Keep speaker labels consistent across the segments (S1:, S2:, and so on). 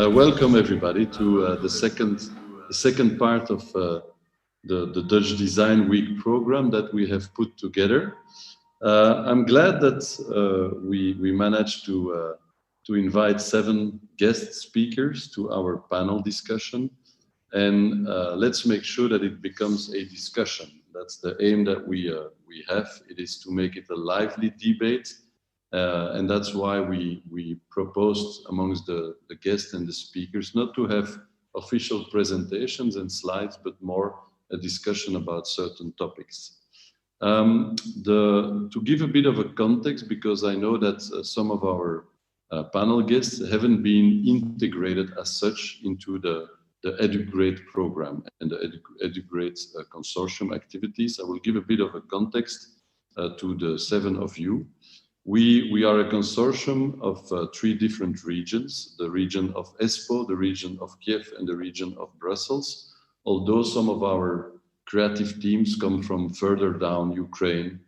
S1: Welcome everybody to the second part of the Dutch Design Week program that we have put together. I'm glad that we managed to invite 7 guest speakers to our panel discussion, and let's make sure that it becomes a discussion. That's the aim that we have. It is to make it a lively debate. And that's why we proposed amongst the guests and the speakers not to have official presentations and slides, but more a discussion about certain topics. To give a bit of a context, because I know that some of our panel guests haven't been integrated as such into the EduGrade program and the EduGrade consortium activities. I will give a bit of a context to the 7 of you. We are a consortium of 3 different regions, the region of Espoo, the region of Kiev, and the region of Brussels. Although some of our creative teams come from further down Ukraine,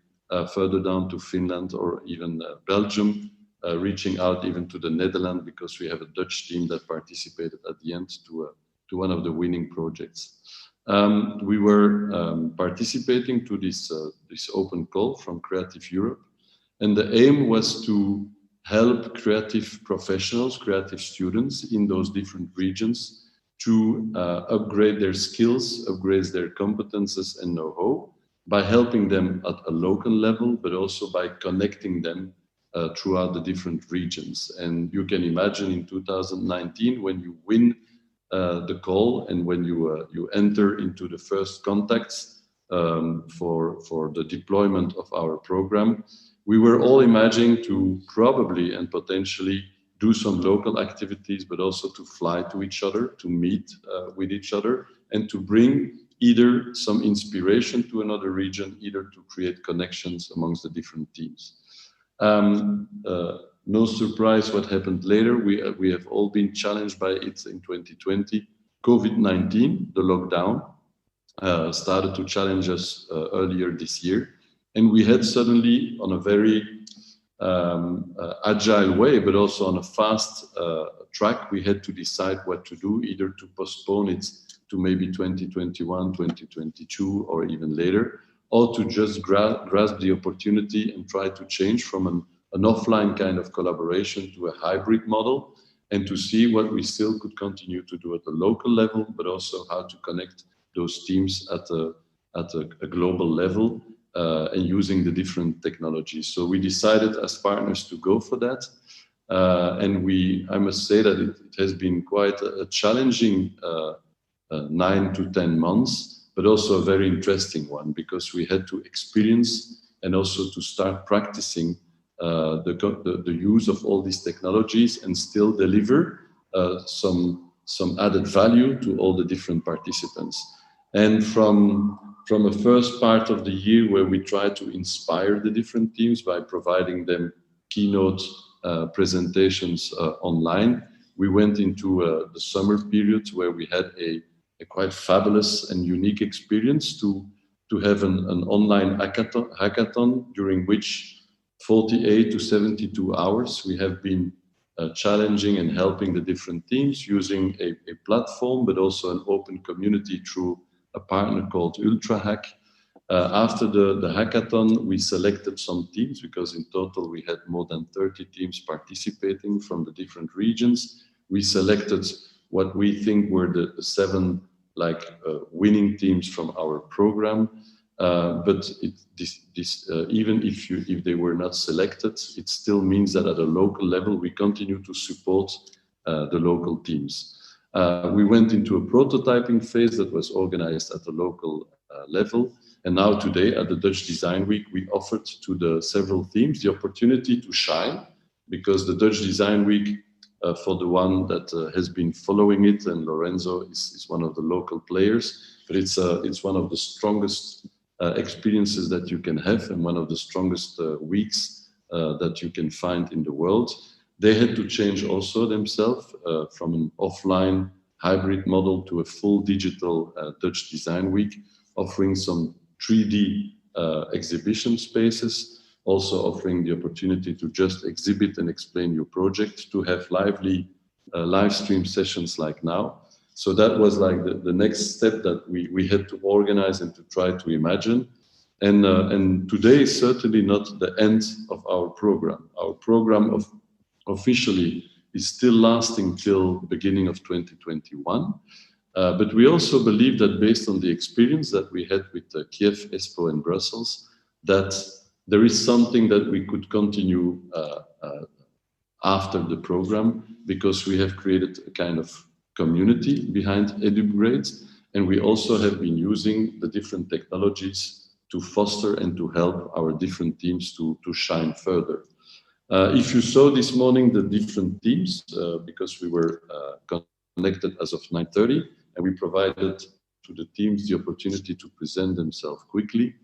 S1: further down to Finland, or even Belgium, reaching out even to the Netherlands, because we have a Dutch team that participated at the end to one of the winning projects. We were participating to this open call from Creative Europe. And the aim was to help creative professionals, creative students in those different regions to upgrade their skills, upgrade their competences and know-how by helping them at a local level, but also by connecting them throughout the different regions. And you can imagine in 2019, when you win the call and when you enter into the first contacts for the deployment of our program, we were all imagining to probably and potentially do some local activities, but also to fly to each other, to meet with each other, and to bring either some inspiration to another region, either to create connections amongst the different teams. No surprise what happened later. We have all been challenged by it in 2020. COVID-19, the lockdown, started to challenge us earlier this year. And we had suddenly, on a very agile way, but also on a fast track, we had to decide what to do, either to postpone it to maybe 2021, 2022, or even later, or to just grasp the opportunity and try to change from an offline kind of collaboration to a hybrid model, and to see what we still could continue to do at the local level, but also how to connect those teams at a global level. And using the different technologies. So we decided as partners to go for that. And I must say that it has been quite a challenging 9 to 10 months, but also a very interesting one, because we had to experience and also to start practicing the use of all these technologies and still deliver some added value to all the different participants. And from a first part of the year where we try to inspire the different teams by providing them keynote presentations online, we went into the summer period where we had a quite fabulous and unique experience to have an online hackathon, during which 48 to 72 hours we have been challenging and helping the different teams using a platform, but also an open community through a partner called UltraHack. After the hackathon, we selected some teams, because in total we had more than 30 teams participating from the different regions. We selected what we think were the 7 winning teams from our program. But even if they were not selected, it still means that at a local level we continue to support the local teams. We went into a prototyping phase that was organized at the local level. And now today at the Dutch Design Week, we offered to the several teams the opportunity to shine, because the Dutch Design Week, for the one that has been following it, and Lorenzo is one of the local players, but it's one of the strongest experiences that you can have, and one of the strongest weeks that you can find in the world. They had to change also themselves from an offline hybrid model to a full digital Dutch Design Week, offering some 3D exhibition spaces, also offering the opportunity to just exhibit and explain your project, to have lively live stream sessions like now. So that was like the next step that we had to organize and to try to imagine. And today is certainly not the end of our program. Our program officially is still lasting till the beginning of 2021. But we also believe that based on the experience that we had with Kiev, Espoo and Brussels, that there is something that we could continue after the program, because we have created a kind of community behind EduGrades, and we also have been using the different technologies to foster and to help our different teams to shine further. If you saw this morning the different teams, because we were connected as of 9:30, and we provided to the teams the opportunity to present themselves quickly.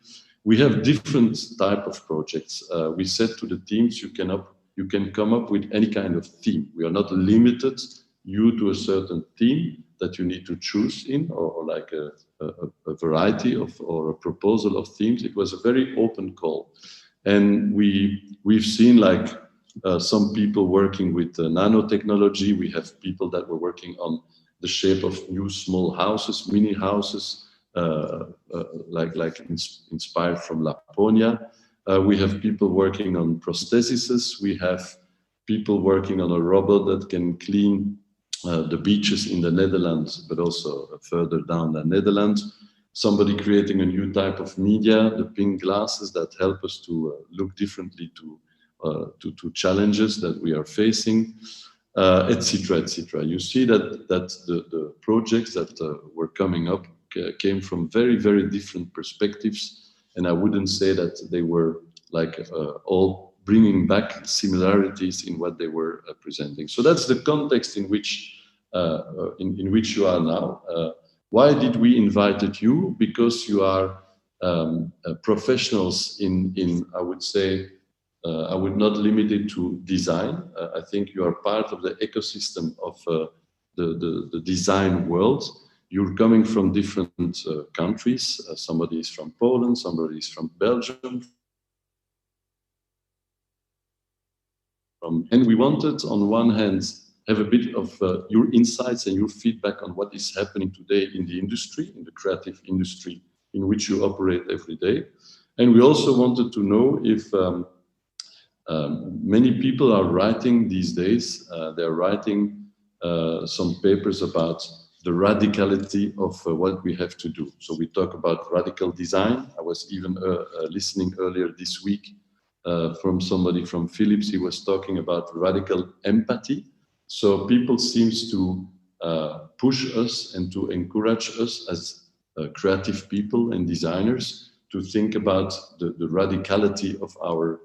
S1: We have different type of projects. We said to the teams, you can come up with any kind of theme. We are not limited you to a certain theme that you need to choose in, or like a variety of, or a proposal of themes. It was a very open call. And we've seen like some people working with nanotechnology. We have people that were working on the shape of new small houses, mini houses, like inspired from Laponia. We have people working on prostheses. We have people working on a robot that can clean the beaches in the Netherlands, but also further down the Netherlands. Somebody creating a new type of media, the pink glasses that help us to look differently to challenges that we are facing, etc., etc. You see that the projects that were coming up came from very, very different perspectives, and I wouldn't say that they were like all bringing back similarities in what they were presenting. So that's the context in which you are now. Why did we invite you? Because you are professionals in I would say, I would not limit it to design. I think you are part of the ecosystem of the design world. You're coming from different countries. Somebody is from Poland, somebody is from Belgium. And we wanted, on one hand, have a bit of your insights and your feedback on what is happening today in the industry, in the creative industry in which you operate every day. And we also wanted to know if many people are writing these days, they're writing some papers about the radicality of what we have to do. So we talk about radical design. I was even listening earlier this week from somebody from Philips. He was talking about radical empathy. So people seems to push us and to encourage us as creative people and designers to think about the radicality of our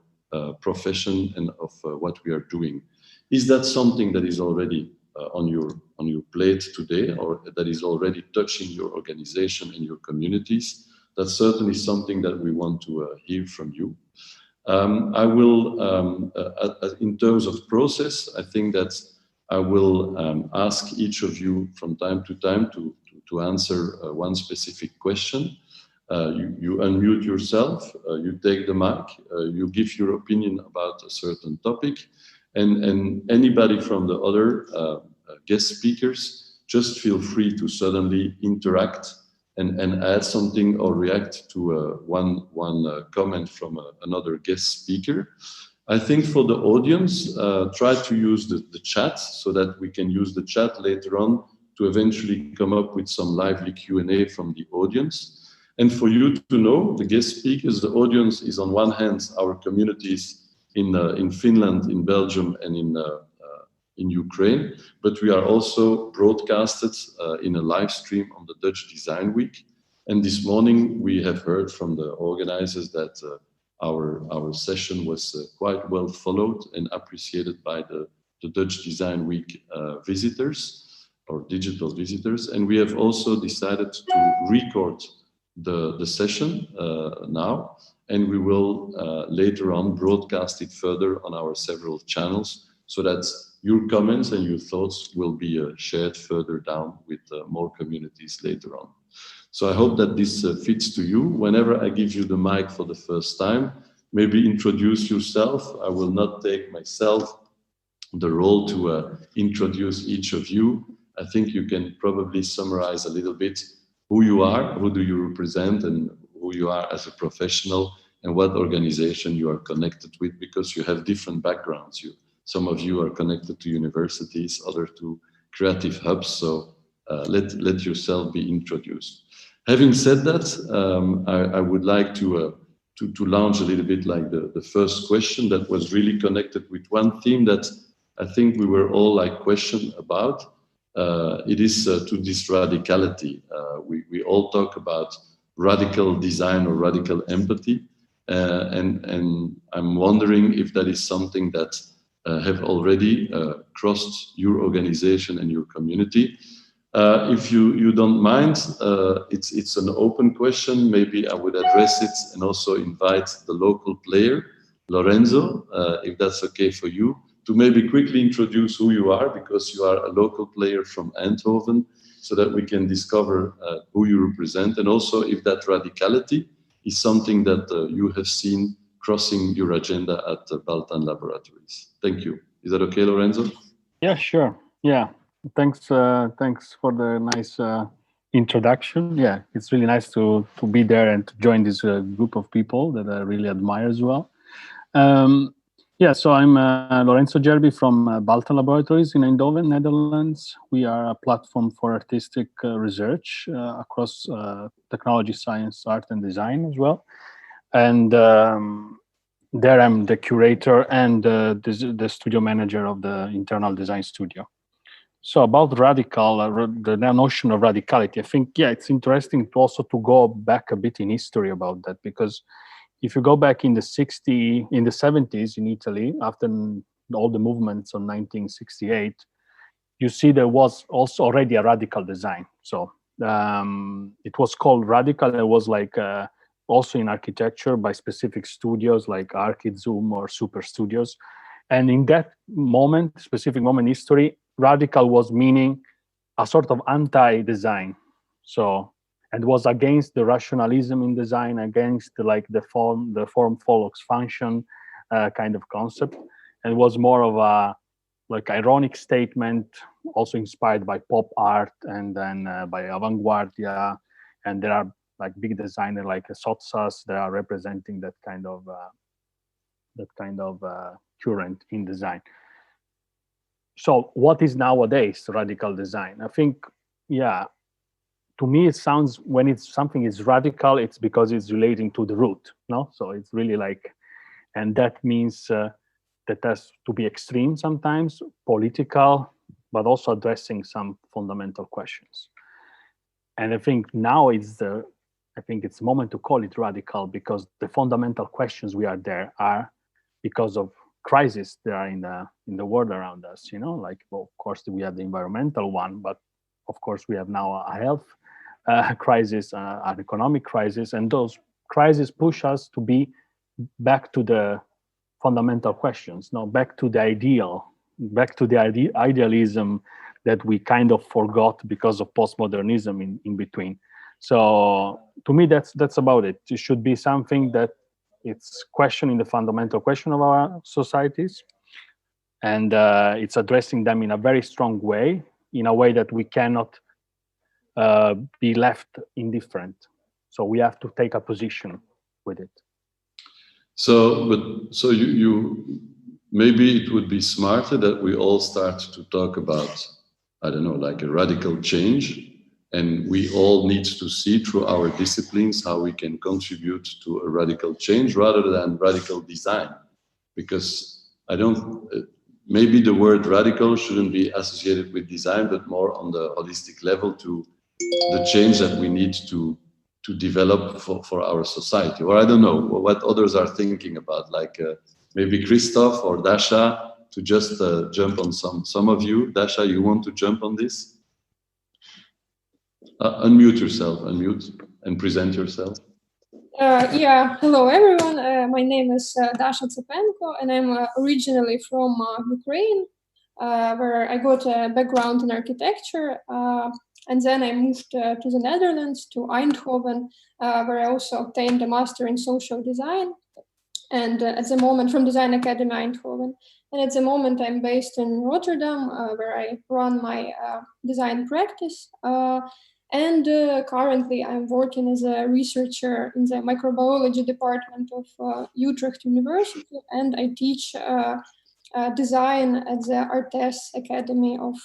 S1: profession and of what we are doing. Is that something that is already on your plate today, or that is already touching your organization and your communities? That's certainly something that we want to hear from you. I will, in terms of process, I think that I will ask each of you from time to time to answer one specific question. You unmute yourself, you take the mic, you give your opinion about a certain topic, and anybody from the other guest speakers, just feel free to suddenly interact and add something or react to one comment from another guest speaker. I think for the audience, try to use the chat so that we can use the chat later on to eventually come up with some lively Q&A from the audience. And for you to know, the guest speakers, the audience is on one hand our communities in Finland, in Belgium, and in Ukraine, but we are also broadcasted in a live stream on the Dutch Design Week. And this morning we have heard from the organizers that our session was quite well followed and appreciated by the Dutch Design Week visitors or digital visitors. And we have also decided to record the session now, and we will later on broadcast it further on our several channels so that your comments and your thoughts will be shared further down with more communities later on. So I hope that this fits to you. Whenever I give you the mic for the first time, maybe introduce yourself. I will not take myself the role to introduce each of you. I think you can probably summarize a little bit who you are, who do you represent, and who you are as a professional, and what organization you are connected with, because you have different backgrounds. Some of you are connected to universities, others to creative hubs, so let yourself be introduced. Having said that, I would like to launch a little bit like the first question that was really connected with one theme that I think we were all like questioned about. It is to this radicality. We all talk about radical design or radical empathy, and I'm wondering if that is something that have already crossed your organization and your community. If you don't mind, it's an open question. Maybe I would address it and also invite the local player, Lorenzo, if that's okay for you, to maybe quickly introduce who you are, because you are a local player from Eindhoven, so that we can discover who you represent, and also if that radicality is something that you have seen crossing your agenda at the Baltan Laboratories. Thank you. Is that okay, Lorenzo?
S2: Yeah, sure. Yeah. Thanks for the nice introduction. Yeah, it's really nice to be there and to join this group of people that I really admire as well. Yeah, so I'm Lorenzo Jerby from Baltan Laboratories in Eindhoven, Netherlands. We are a platform for artistic research across technology, science, art, and design as well. And there I'm the curator and the studio manager of the internal design studio. So about radical, the notion of radicality, I think, yeah, it's interesting to also to go back a bit in history about that, because if you go back in the 70s in Italy, after all the movements on 1968, you see there was also already a radical design. So it was called radical. It was like also in architecture by specific studios like Archizoom or Super Studios. And in that moment, specific moment in history, radical was meaning a sort of anti-design. So, and was against the rationalism in design, against the form follows function kind of concept. And was more of a like ironic statement, also inspired by pop art and then by avant-garde. And there are like big designers like Sotsas that are representing that kind of current in design. So what is nowadays radical design? I think, yeah, to me it sounds, when it's something is radical, it's because it's relating to the root, no? So it's really like, and that means that has to be extreme sometimes, political, but also addressing some fundamental questions. And I think now it's the moment to call it radical, because the fundamental questions we are there are because of crises that are in the world around us, you know, like, well, of course we have the environmental one, but of course we have now a health crisis, an economic crisis, and those crises push us to be back to the fundamental questions, no, back to the ideal, back to the idealism that we kind of forgot because of postmodernism in between. So to me, that's about it. It should be something that it's questioning the fundamental question of our societies, and it's addressing them in a very strong way, in a way that we cannot be left indifferent. So we have to take a position with it.
S1: So you maybe it would be smarter that we all start to talk about, I don't know, like a radical change. And we all need to see through our disciplines how we can contribute to a radical change rather than radical design. Because maybe the word radical shouldn't be associated with design, but more on the holistic level to the change that we need to develop for our society. Or I don't know what others are thinking about, like maybe Christophe or Dasha, to just jump on some of you. Dasha, you want to jump on this? Unmute yourself, and present yourself.
S3: Yeah, hello everyone. My name is Dasha Tsapenko, and I'm originally from Ukraine, where I got a background in architecture. And then I moved to the Netherlands, to Eindhoven, where I also obtained a master in social design. And at the moment from Design Academy Eindhoven. And at the moment, I'm based in Rotterdam, where I run my design practice. And currently, I'm working as a researcher in the microbiology department of Utrecht University, and I teach design at the Artez Academy of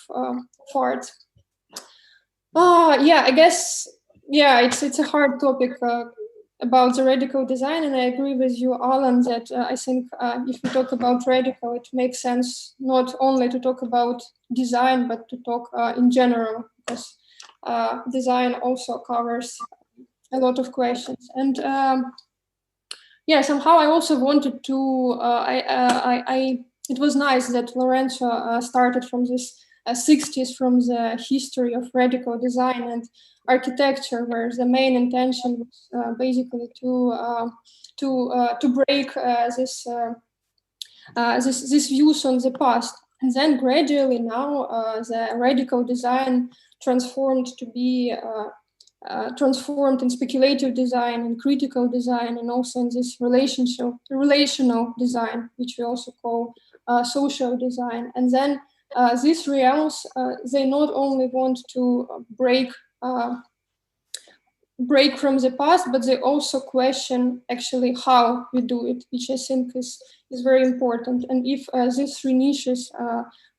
S3: Art. Yeah, I guess, yeah, it's a hard topic about the radical design, and I agree with you, Alan, that I think if we talk about radical, it makes sense not only to talk about design, but to talk in general, because design also covers a lot of questions. And yeah, somehow I also wanted to, it was nice that Lorenzo started from this 60s, from the history of radical design and architecture, where the main intention was basically to break this views on the past. And then gradually now the radical design transformed to be transformed in speculative design and critical design, and also in this relational design, which we also call social design. And then these realms, they not only want to break from the past, but they also question actually how we do it, which I think is very important. And if these three niches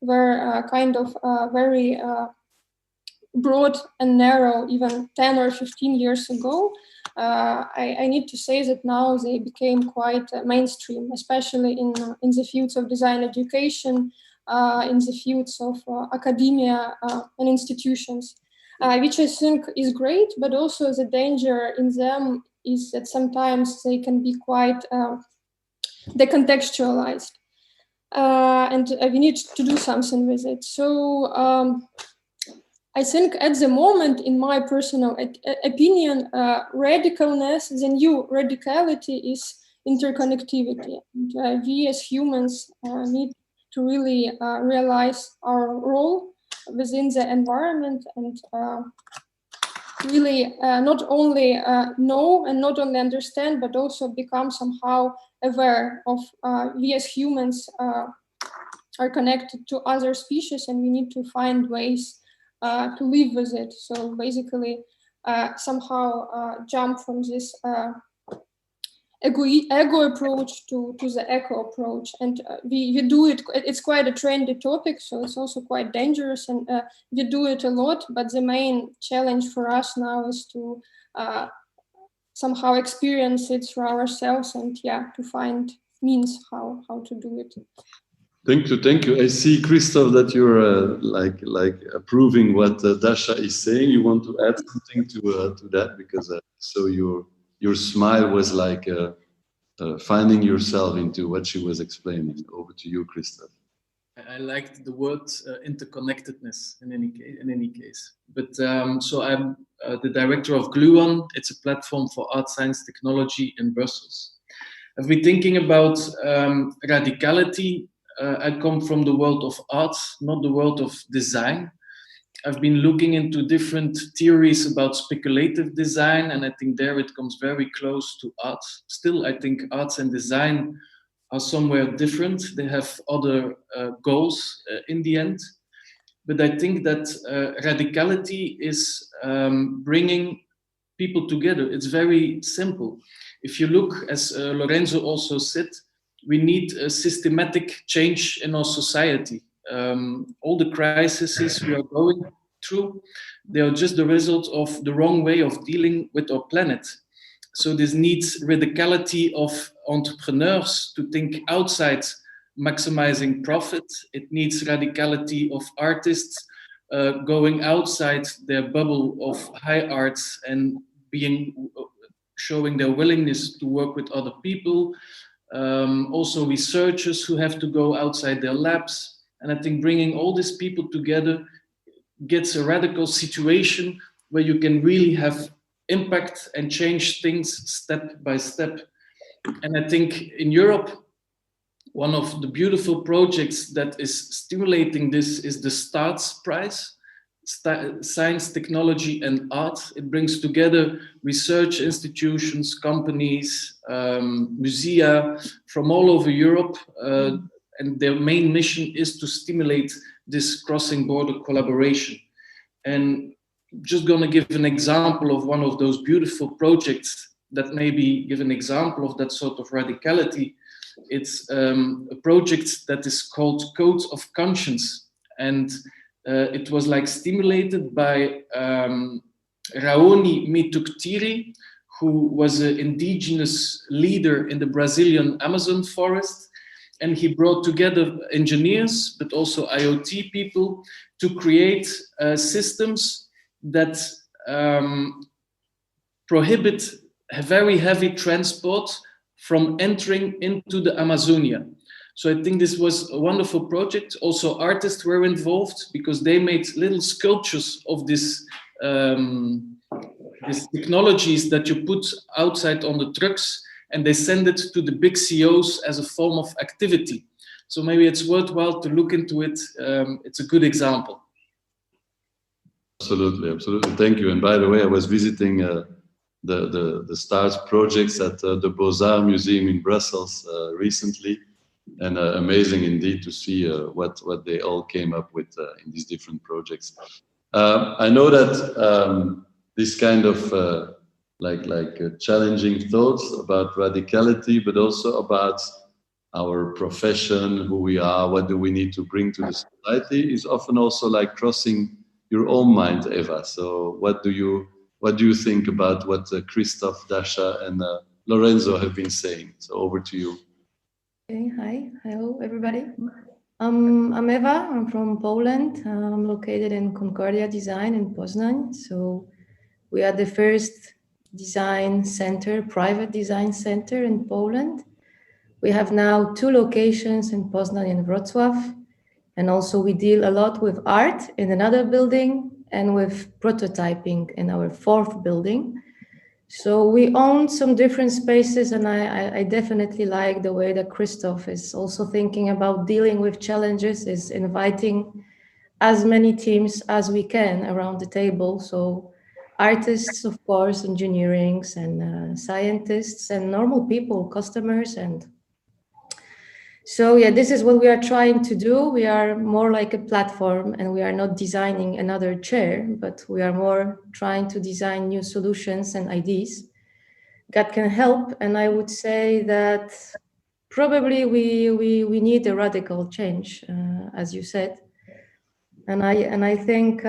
S3: were kind of very broad and narrow even 10 or 15 years ago, I need to say that now they became quite mainstream, especially in the fields of design education, in the fields of academia and institutions, which I think is great, but also the danger in them is that sometimes they can be quite decontextualized, and we need to do something with it. So I think at the moment, in my personal opinion, radicalness, the new radicality is interconnectivity. And, we as humans need to really realize our role within the environment, and really not only know and not only understand, but also become somehow aware of we as humans are connected to other species, and we need to find ways to live with it. So basically somehow jump from this ego approach to the eco approach. And we do it, it's quite a trendy topic, so it's also quite dangerous, and we do it a lot, but the main challenge for us now is to somehow experience it through ourselves, and yeah, to find means how to do it.
S1: Thank you. I see, Christophe, that you're like approving what Dasha is saying. You want to add something to that, because so your smile was like finding yourself into what she was explaining. Over to you, Christophe.
S4: I liked the word interconnectedness in any case. But so I'm the director of GLUON. It's a platform for art, science, technology in Brussels. I've been thinking about radicality. I come from the world of art, not the world of design. I've been looking into different theories about speculative design, and I think there it comes very close to art. Still, I think arts and design are somewhere different. They have other goals in the end. But I think that radicality is bringing people together. It's very simple. If you look, as Lorenzo also said, we need a systematic change in our society. All the crises we are going through, they are just the result of the wrong way of dealing with our planet. So this needs radicality of entrepreneurs to think outside maximizing profit. It needs radicality of artists going outside their bubble of high arts and showing their willingness to work with other people. Also researchers who have to go outside their labs. And I think bringing all these people together gets a radical situation where you can really have impact and change things step by step. And I think in Europe, one of the beautiful projects that is stimulating this is the STARTS Prize, Science, Technology and Art. It brings together research institutions, companies, musea from all over Europe, and their main mission is to stimulate this crossing border collaboration. And just going to give an example of one of those beautiful projects that maybe give an example of that sort of radicality. It's a project that is called Codes of Conscience, and it was like stimulated by Raoni Mituktiri, who was an indigenous leader in the Brazilian Amazon forest. And he brought together engineers, but also IoT people to create systems that prohibit very heavy transport from entering into the Amazonia. So I think this was a wonderful project. Also artists were involved because they made little sculptures of this these technologies that you put outside on the trucks, and they send it to the big COs as a form of activity. So maybe it's worthwhile to look into it. It's a good example.
S1: Absolutely, absolutely. Thank you. And by the way, I was visiting the STARS projects at the Beaux-Arts Museum in Brussels recently, and amazing indeed to see what they all came up with in these different projects. I know that this kind of challenging thoughts about radicality, but also about our profession, who we are, what do we need to bring to the society, is often also like crossing your own mind, Eva. So what do you think about what Christophe, Dasha, and Lorenzo have been saying? So over to you.
S5: Okay, hi, hello everybody. I'm Eva, I'm from Poland. I'm located in Concordia Design in Poznań. So we are the first design center, private design center in Poland. We have now 2 locations in Poznań and Wrocław. And also we deal a lot with art in another building and with prototyping in our 4th building. So we own some different spaces, and I definitely like the way that Christophe is also thinking about dealing with challenges, is inviting as many teams as we can around the table. So artists, of course, engineerings and scientists and normal people, customers. And so, yeah, this is what we are trying to do. We are more like a platform, and we are not designing another chair, but we are more trying to design new solutions and ideas that can help. And I would say that probably we need a radical change, as you said. And I think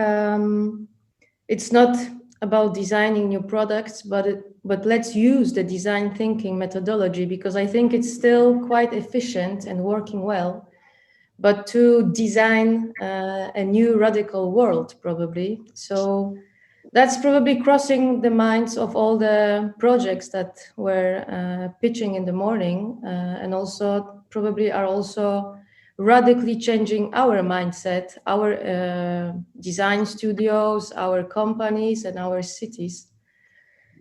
S5: it's not about designing new products, but let's use the design thinking methodology, because I think it's still quite efficient and working well. But to design a new radical world, probably. So that's probably crossing the minds of all the projects that were pitching in the morning, and also probably are also radically changing our mindset, our design studios, our companies, and our cities.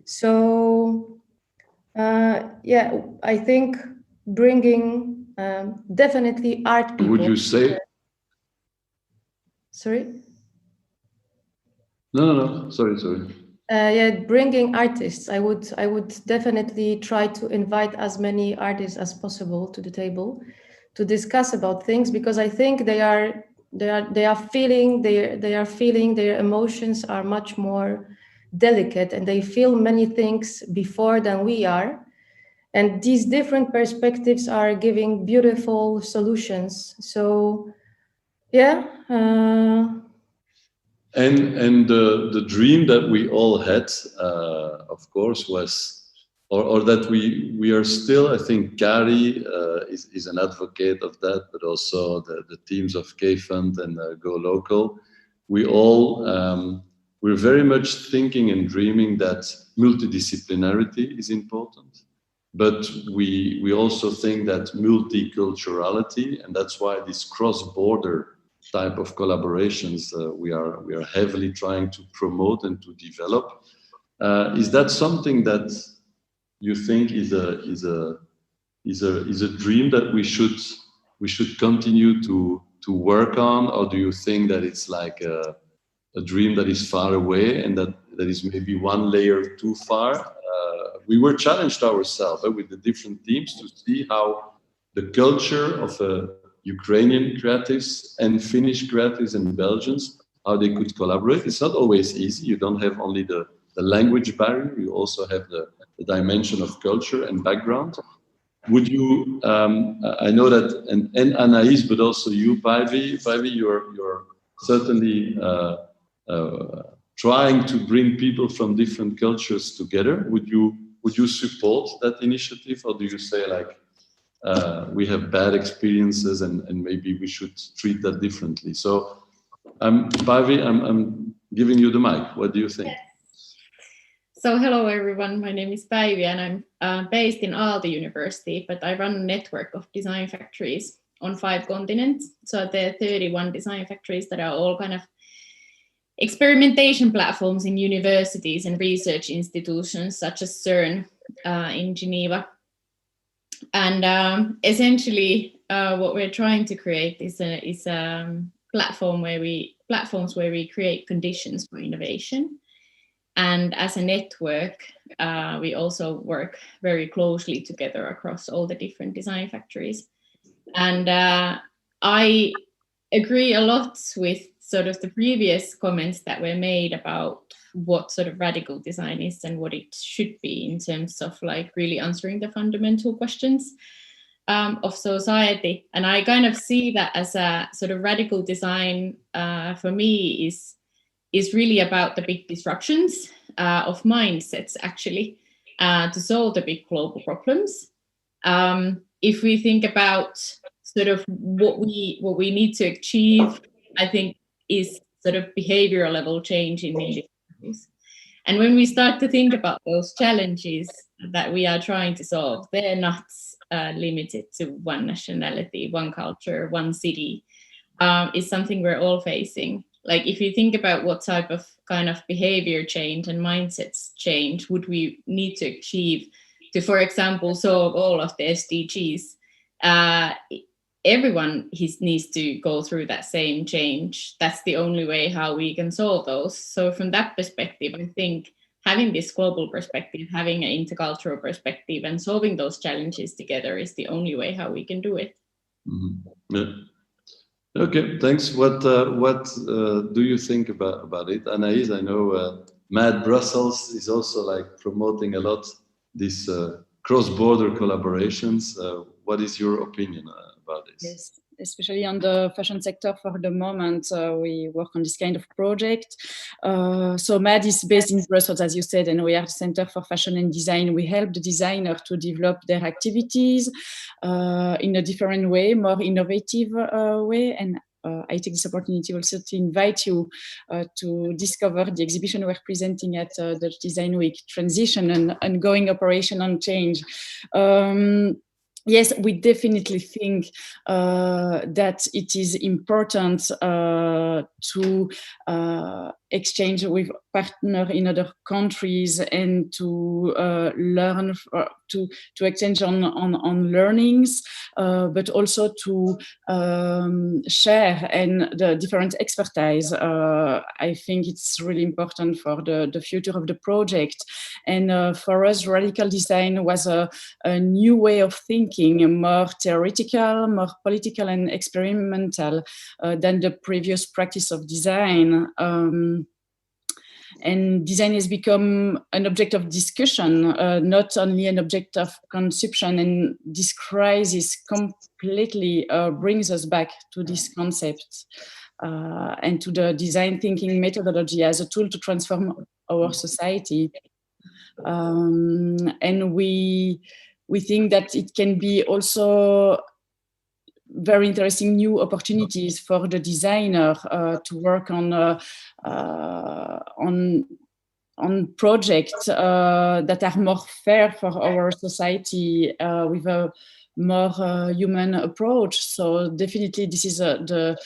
S5: So, yeah, I think bringing definitely art people.
S1: Would you say?
S5: Sorry?
S1: No. Sorry.
S5: Yeah, bringing artists. I would definitely try to invite as many artists as possible to the table to discuss about things, because I think they are feeling their emotions are much more delicate, and they feel many things before than we are. And these different perspectives are giving beautiful solutions. So, yeah.
S1: And the dream that we all had, of course, was, or that we are still, I think Kari is an advocate of that, but also the teams of K-Fund and Go Local. We all, we're very much thinking and dreaming that multidisciplinarity is important, but we also think that multiculturality, and that's why this cross-border type of collaborations we are heavily trying to promote and to develop. Is that something that you think is a dream that we should continue to work on, or do you think that it's like a dream that is far away and that is maybe one layer too far? We were challenged ourselves with the different teams to see how the culture of a Ukrainian creatives and Finnish creatives and Belgians, how they could collaborate. It's not always easy. You don't have only the language barrier, you also have the dimension of culture and background. Would you, I know that, and Anaïs, but also you, Päivi, you're certainly trying to bring people from different cultures together. Would you support that initiative, or do you say like, we have bad experiences and maybe we should treat that differently? So, Päivi, I'm giving you the mic. What do you think?
S6: So hello everyone, my name is Päivi and I'm based in Aalto University, but I run a network of design factories on 5 continents. So there are 31 design factories that are all kind of experimentation platforms in universities and research institutions such as CERN in Geneva. And essentially what we're trying to create is a platforms where we create conditions for innovation. And as a network, we also work very closely together across all the different design factories. And I agree a lot with sort of the previous comments that were made about what sort of radical design is and what it should be in terms of like really answering the fundamental questions of society. And I kind of see that as a sort of radical design for me is really about the big disruptions of mindsets, actually, to solve the big global problems. If we think about sort of what we need to achieve, I think is sort of behavioral level change in individuals. And when we start to think about those challenges that we are trying to solve, they're not limited to one nationality, one culture, one city. It's something we're all facing. Like if you think about what type of kind of behavior change and mindsets change would we need to achieve to, for example, solve all of the SDGs, everyone needs to go through that same change. That's the only way how we can solve those. So from that perspective, I think having this global perspective, having an intercultural perspective and solving those challenges together is the only way how we can do it.
S1: Mm-hmm. Yeah. Okay, thanks. What do you think about it? Anaïs, I know Mad Brussels is also like promoting a lot these cross-border collaborations. What is your opinion about this?
S7: Yes, especially on the fashion sector for the moment, we work on this kind of project. So MAD is based in Brussels, as you said, and we are the Center for Fashion and Design. We help the designer to develop their activities in a different way, more innovative way. And I take this opportunity also to invite you to discover the exhibition we're presenting at the Design Week, Transition and Ongoing Operation on Change. Yes, we definitely think that it is important to exchange with partners in other countries and to learn, to exchange on learnings, but also to share and the different expertise. I think it's really important for the future of the project. And for us, radical design was a new way of thinking, more theoretical, more political and experimental than the previous practice of design. And design has become an object of discussion, not only an object of conception. And this crisis completely brings us back to this concept and to the design thinking methodology as a tool to transform our society. And we think that it can be also very interesting new opportunities for the designer to work on projects that are more fair for our society with a more human approach. So definitely this is the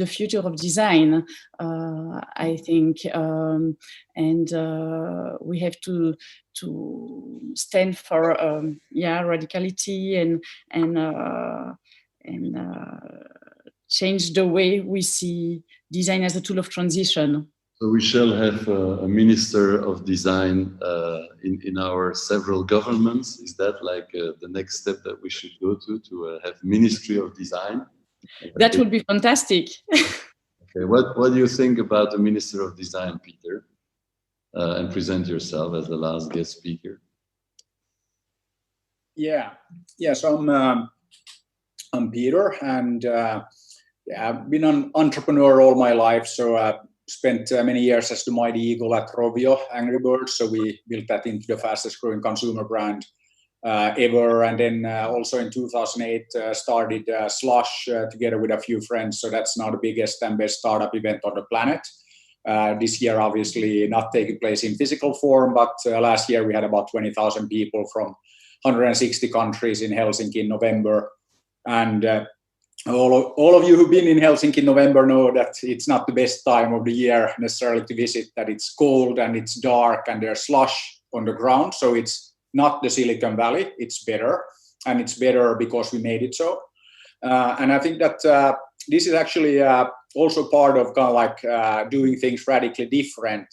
S7: future of design, I think, and we have to stand for radicality and change the way we see design as a tool of transition.
S1: So we shall have a minister of design in our several governments. Is that like the next step that we should go to have Ministry of Design
S7: That would be fantastic.
S1: Okay, what do you think about the Minister of Design, Peter? And present yourself as the last guest speaker.
S8: Yeah. So I'm Peter, and I've been an entrepreneur all my life. So I spent many years as the mighty eagle at Rovio, Angry Birds. So we built that into the fastest growing consumer brand ever. And then also in 2008 started SLUSH together with a few friends. So that's now the biggest and best startup event on the planet. This year, obviously not taking place in physical form, but last year we had about 20,000 people from 160 countries in Helsinki in November. And all of you who've been in Helsinki in November know that it's not the best time of the year necessarily to visit, that it's cold and it's dark and there's slush on the ground. So it's not the Silicon Valley, it's better. And it's better because we made it so. And I think that this is actually also part of kind of like doing things radically different.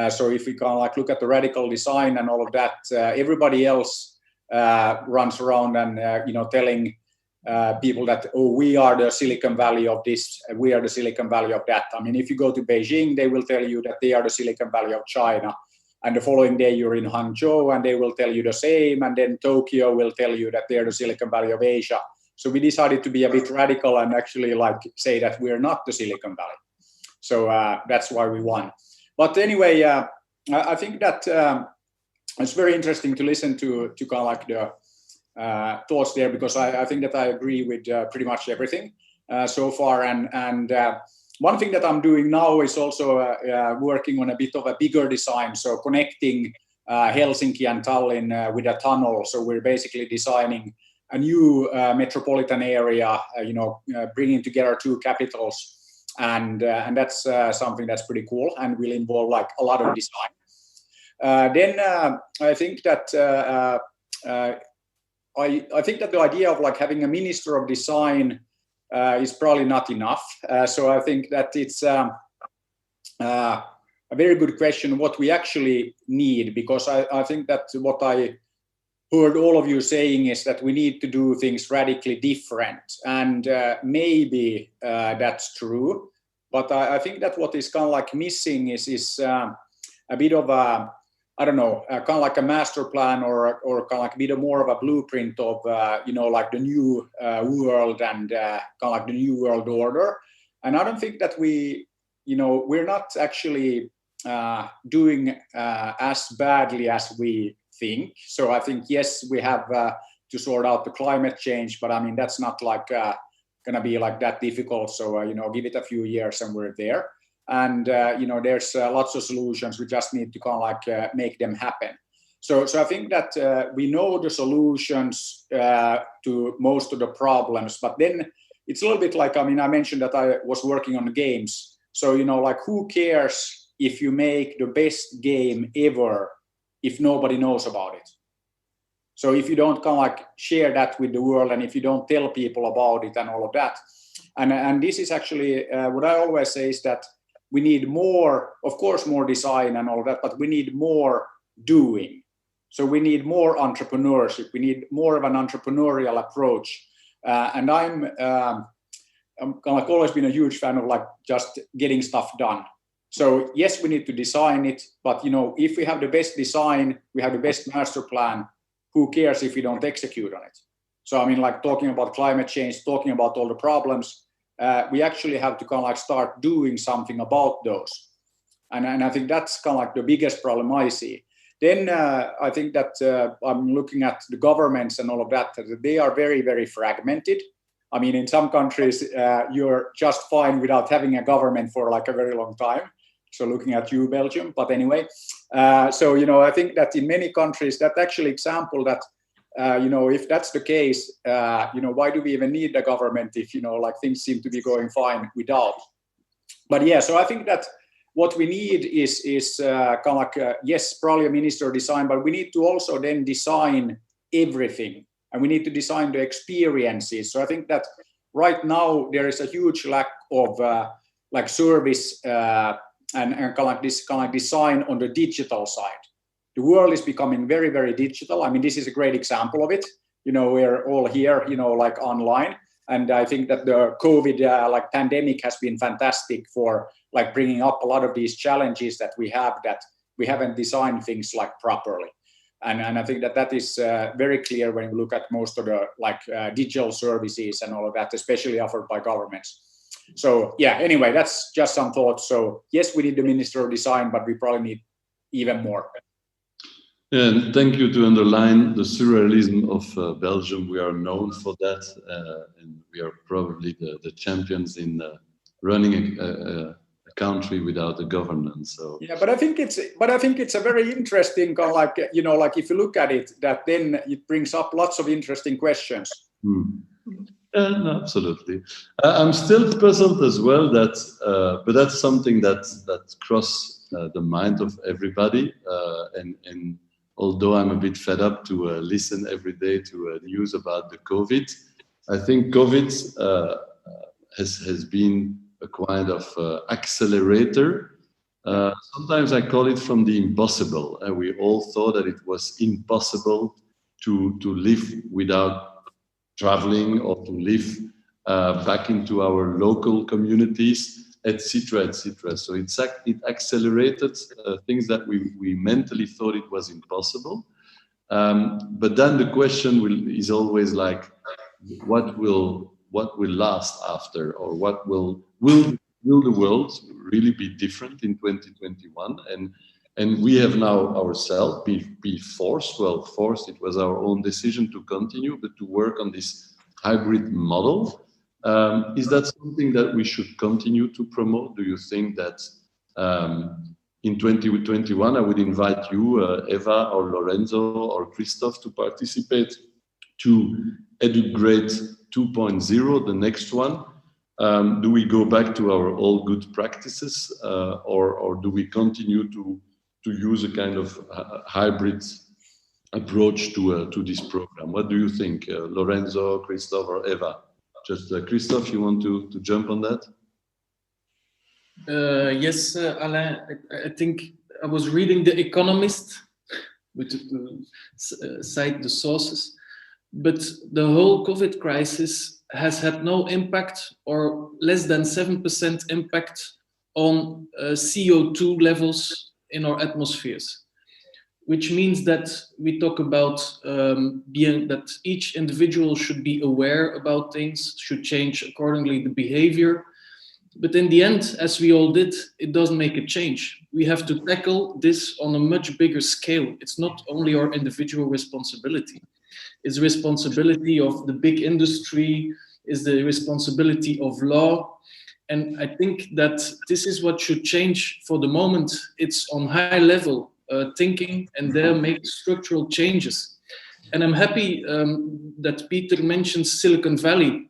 S8: So if we kind of like look at the radical design and all of that, everybody else runs around and telling people that, oh, we are the Silicon Valley of this, we are the Silicon Valley of that. I mean, if you go to Beijing, they will tell you that they are the Silicon Valley of China. And the following day you're in Hangzhou and they will tell you the same. And then Tokyo will tell you that they are the Silicon Valley of Asia. So we decided to be a bit radical and actually like say that we're not the Silicon Valley. So that's why we won. But anyway, I think that it's very interesting to listen to kind of like the thoughts there, because I think that I agree with pretty much everything so far. And one thing that I'm doing now is also working on a bit of a bigger design. So connecting Helsinki and Tallinn with a tunnel. So we're basically designing a new metropolitan area, bringing together two capitals. And that's something that's pretty cool and will involve like a lot of design. Then I think that I think that the idea of like having a minister of design is probably not enough. So I think that it's a very good question what we actually need, because I think that what I heard all of you saying is that we need to do things radically different, and maybe that's true, but I think that what is kind of like missing is a bit of a, I don't know, kind of like a master plan or kind of like a bit more of a blueprint of like the new world and kind of like the new world order. And I don't think that we're not actually doing as badly as we think. So I think, yes, we have to sort out the climate change, but I mean, that's not like gonna be like that difficult. So, give it a few years and we're there. And, there's lots of solutions. We just need to kind of like make them happen. So I think that we know the solutions to most of the problems, but then it's a little bit like, I mean, I mentioned that I was working on games. So, like who cares if you make the best game ever if nobody knows about it? So if you don't kind of like share that with the world, and if you don't tell people about it and all of that. And this is actually what I always say is that we need more, of course, more design and all that, but we need more doing. So we need more entrepreneurship. We need more of an entrepreneurial approach. And I'm kind of like always been a huge fan of like just getting stuff done. So yes, we need to design it, but if we have the best design, we have the best master plan, who cares if we don't execute on it? So I mean, like talking about climate change, talking about all the problems, we actually have to kind of like start doing something about those. And I think that's kind of like the biggest problem I see. Then I think that I'm looking at the governments and all of that, they are very, very fragmented. I mean, in some countries, you're just fine without having a government for like a very long time. So looking at you, Belgium, but anyway. So, I think that in many countries, that's actually example that, if that's the case, why do we even need the government if, like things seem to be going fine without? But yeah, so I think that what we need is kind of like, yes, probably a minister of design, but we need to also then design everything. And we need to design the experiences. So I think that right now there is a huge lack of like service and kind of like this kind of design on the digital side. The world is becoming very, very digital. I mean, this is a great example of it. We're all here, like online. And I think that the COVID like pandemic has been fantastic for like bringing up a lot of these challenges that we haven't designed things like properly. And I think that that is very clear when you look at most of the like digital services and all of that, especially offered by governments. So yeah, anyway, that's just some thoughts. So yes, we need the Minister of Design, but we probably need even more.
S1: And thank you to underline the surrealism of Belgium. We are known for that, and we are probably the champions in running a country without a governance. So
S8: yeah, but I think it's a very interesting kind of like, you know, like if you look at it, that then it brings up lots of interesting questions.
S1: No, absolutely. I'm still puzzled as well that, but that's something that crosses the mind of everybody. And although I'm a bit fed up to listen every day to news about the COVID, I think COVID has been a kind of accelerator. Sometimes I call it from the impossible. We all thought that it was impossible to live without traveling or to live back into our local communities, etc., etc. So it accelerated things that we mentally thought it was impossible. But then the question is always like, what will last after, or what will the world really be different in 2021? And we have now ourselves be forced. Well, forced, it was our own decision to continue, but to work on this hybrid model. Is that something that we should continue to promote? Do you think that in 2021, I would invite you, Eva or Lorenzo or Christophe, to participate to EduGrade 2.0, the next one? Do we go back to our all good practices, or do we continue to use a kind of hybrid approach to this program? What do you think, Lorenzo, Christophe, or Eva? Just Christophe, you want to jump on that?
S4: Yes, Alain. I think I was reading The Economist, which cite the sources, but the whole COVID crisis has had no impact, or less than 7% impact, on CO2 levels in our atmospheres, which means that we talk about that each individual should be aware about things, should change accordingly the behavior. But in the end, as we all did, it doesn't make a change. We have to tackle this on a much bigger scale. It's not only our individual responsibility. It's the responsibility of the big industry, it's the responsibility of law. And I think that this is what should change for the moment. It's on high level thinking, and there make structural changes. And I'm happy that Peter mentions Silicon Valley.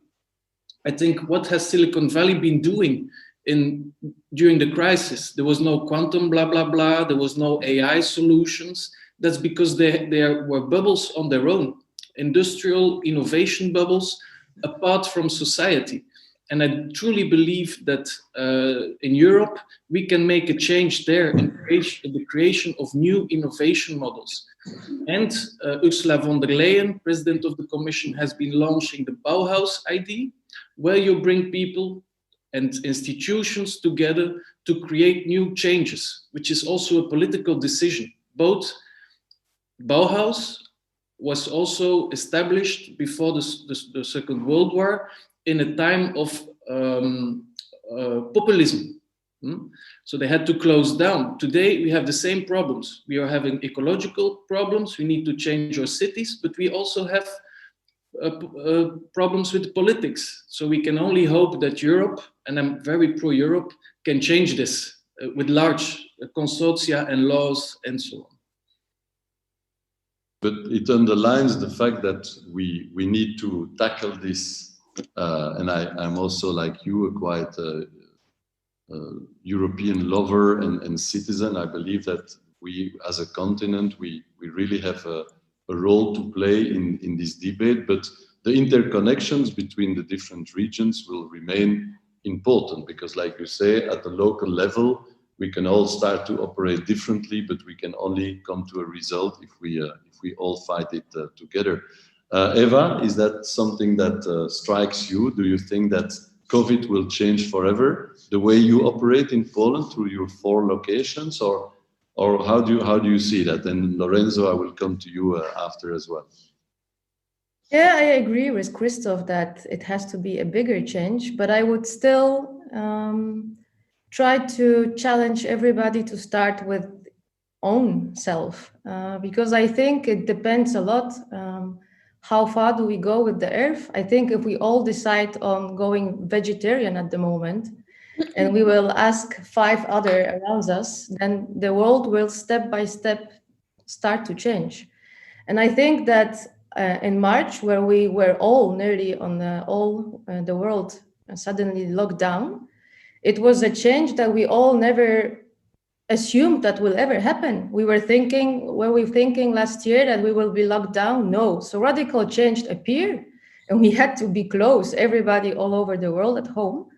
S4: I think, what has Silicon Valley been doing during the crisis? There was no quantum blah, blah, blah. There was no AI solutions. That's because there were bubbles on their own, industrial innovation bubbles apart from society. And I truly believe that in Europe, we can make a change there in the creation of new innovation models. And Ursula von der Leyen, President of the Commission, has been launching the Bauhaus ID, where you bring people and institutions together to create new changes, which is also a political decision. Both Bauhaus was also established before the Second World War in a time of populism. So they had to close down. Today, we have the same problems. We are having ecological problems. We need to change our cities, but we also have problems with politics. So we can only hope that Europe, and I'm very pro-Europe, can change this with large consortia and laws and so on.
S1: But it underlines the fact that we need to tackle this. And I'm also, like you, a quite European lover and citizen. I believe that we, as a continent, we really have a role to play in this debate, but the interconnections between the different regions will remain important, because, like you say, at the local level, we can all start to operate differently, but we can only come to a result if we all fight it together. Eva, is that something that strikes you? Do you think that COVID will change forever the way you operate in Poland through your 4 locations, or how do you see that? And Lorenzo, I will come to you after as well.
S5: Yeah, I agree with Christophe that it has to be a bigger change, but I would still try to challenge everybody to start with own self, because I think it depends a lot. How far do we go with the earth? I think if we all decide on going vegetarian at the moment, and we will ask 5 other around us, then the world will step by step start to change. And I think that in March, where we were all nearly on the world suddenly locked down, it was a change that we all never assumed that will ever happen. Were we thinking last year that we will be locked down? No. So radical change appeared, and we had to be close, everybody all over the world at home.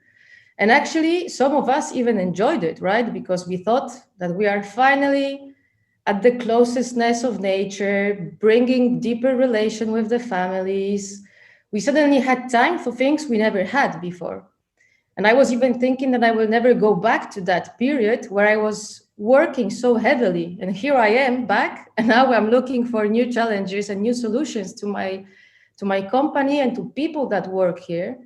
S5: And actually, some of us even enjoyed it, right? Because we thought that we are finally at the closestness of nature, bringing deeper relation with the families. We suddenly had time for things we never had before. And I was even thinking that I will never go back to that period where I was working so heavily. And here I am back, and now I'm looking for new challenges and new solutions to my company and to people that work here.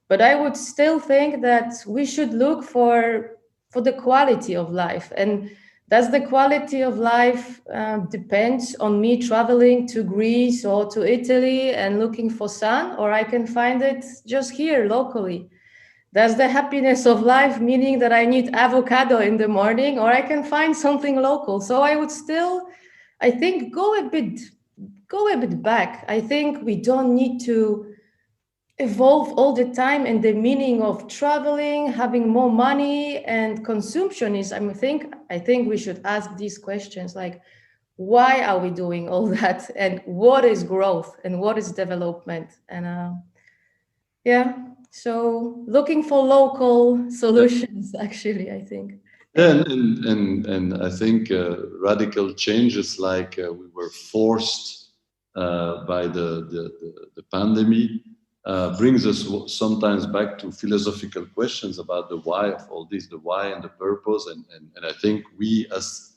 S5: But I would still think that we should look for the quality of life. And does the quality of life depends on me traveling to Greece or to Italy and looking for sun, or I can find it just here locally? Does the happiness of life meaning that I need avocado in the morning, or I can find something local? So I would still, I think, go a bit back. I think we don't need to evolve all the time in the meaning of traveling, having more money, and consumptionism. I think we should ask these questions like, why are we doing all that? And what is growth and what is development? And so looking for local solutions, actually, I think.
S1: And I think radical changes like we were forced by the pandemic brings us sometimes back to philosophical questions about the why of all this, the why and the purpose. And I think we as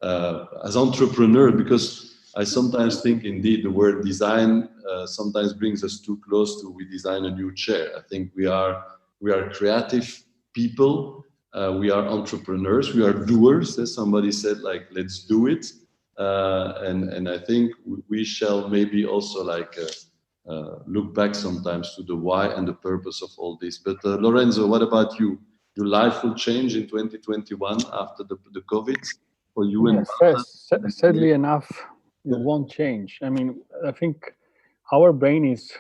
S1: entrepreneurs, because I sometimes think indeed the word design sometimes brings us too close to we design a new chair. I think we are creative people. We are entrepreneurs. We are doers. As somebody said, like, let's do it. And I think we shall maybe also like look back sometimes to the why and the purpose of all this. But Lorenzo, what about you? Your life will change in 2021 after the COVID for you?
S2: Yes, sadly enough, it won't change. I mean, I think our brain is,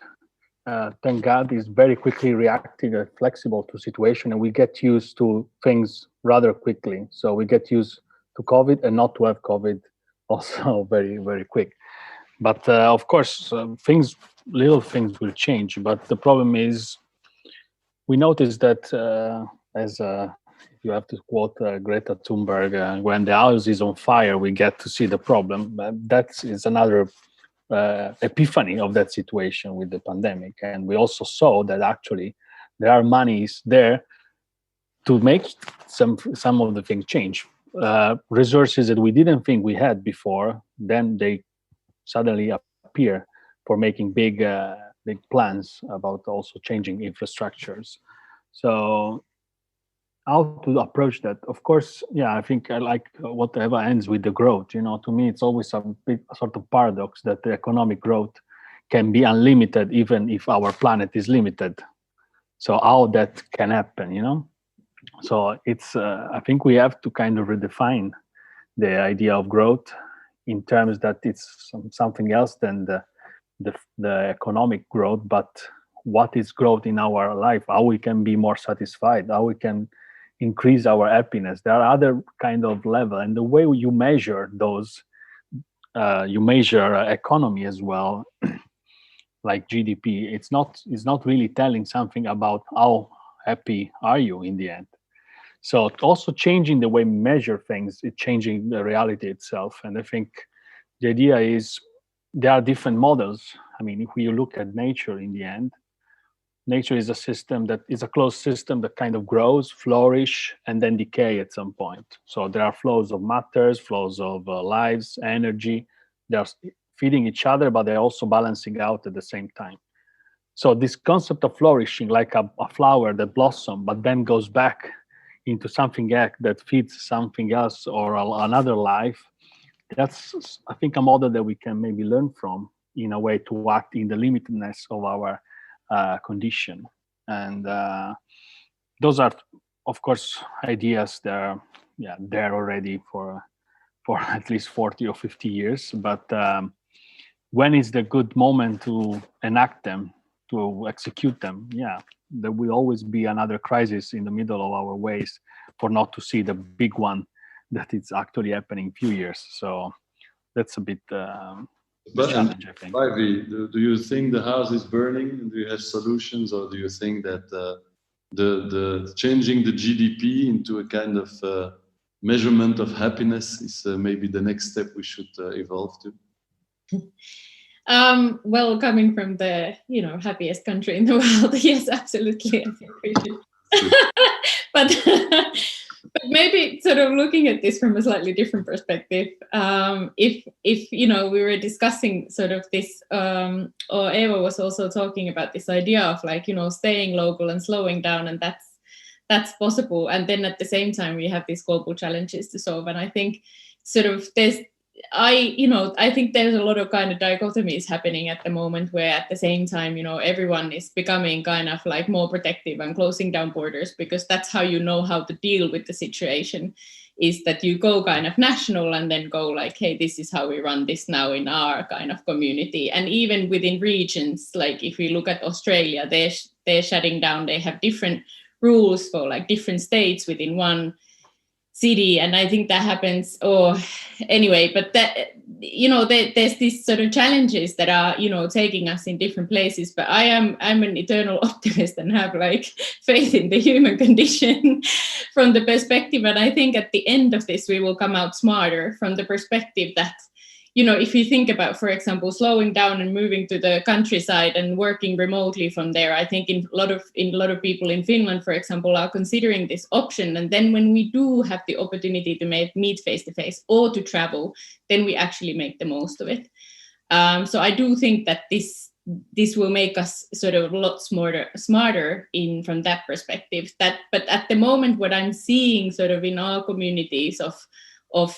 S2: thank God, is very quickly reactive and flexible to situation, and we get used to things rather quickly. So we get used to COVID and not to have COVID also very, very quick. But of course, little things will change. But the problem is, we notice that as you have to quote Greta Thunberg, when the house is on fire, we get to see the problem. That is another epiphany of that situation with the pandemic. And we also saw that actually there are monies there to make some of the things change. Resources that we didn't think we had before, then they suddenly appear for making big plans about also changing infrastructures. So how to approach that? Of course, yeah, I think I like whatever ends with the growth. You know, to me, it's always a big sort of paradox that the economic growth can be unlimited even if our planet is limited. So how that can happen, you know? So it's, I think we have to kind of redefine the idea of growth in terms that it's something else than the economic growth, but what is growth in our life, how we can be more satisfied, how we can increase our happiness. There are other kind of level, and the way you measure those, you measure economy as well, like GDP. It's not really telling something about how happy are you in the end. So also changing the way we measure things, it's changing the reality itself. And I think the idea is there are different models. I mean, if you look at nature in the end, nature is a system that is a closed system that kind of grows, flourish, and then decay at some point. So there are flows of matters, flows of lives, energy. They're feeding each other, but they're also balancing out at the same time. So this concept of flourishing, like a flower that blossoms, but then goes back into something else that feeds something else or another life, that's, I think, a model that we can maybe learn from in a way to act in the limitedness of our condition. And those are, of course, ideas that are there already for at least 40 or 50 years. But when is the good moment to enact them, to execute them? Yeah, there will always be another crisis in the middle of our ways for not to see the big one that is actually happening in a few years. So that's a bit the challenge, I think.
S1: Päivi, do you think the house is burning? Do you have solutions, or do you think that the changing the GDP into a kind of measurement of happiness is maybe the next step we should evolve to?
S6: Well, coming from the happiest country in the world, yes, absolutely. I think we should. But maybe sort of looking at this from a slightly different perspective. If we were discussing sort of this, or Eva was also talking about this idea of like staying local and slowing down, and that's possible. And then at the same time we have these global challenges to solve. And I think sort of I think there's a lot of kind of dichotomies happening at the moment, where at the same time, everyone is becoming kind of like more protective and closing down borders, because that's how you know how to deal with the situation, is that you go kind of national and then go like, hey, this is how we run this now in our kind of community. And even within regions, like if we look at Australia, they're shutting down, they have different rules for like different states within one city. And I think that happens, anyway, but that, there's these sort of challenges that are, taking us in different places. But I'm an eternal optimist and have like faith in the human condition from the perspective. And I think at the end of this, we will come out smarter from the perspective that, if you think about, for example, slowing down and moving to the countryside and working remotely from there, I think a lot of people in Finland, for example, are considering this option. And then when we do have the opportunity to meet face to face or to travel, then we actually make the most of it. So I do think that this will make us sort of a lot smarter in from that perspective. But at the moment, what I'm seeing sort of in our communities of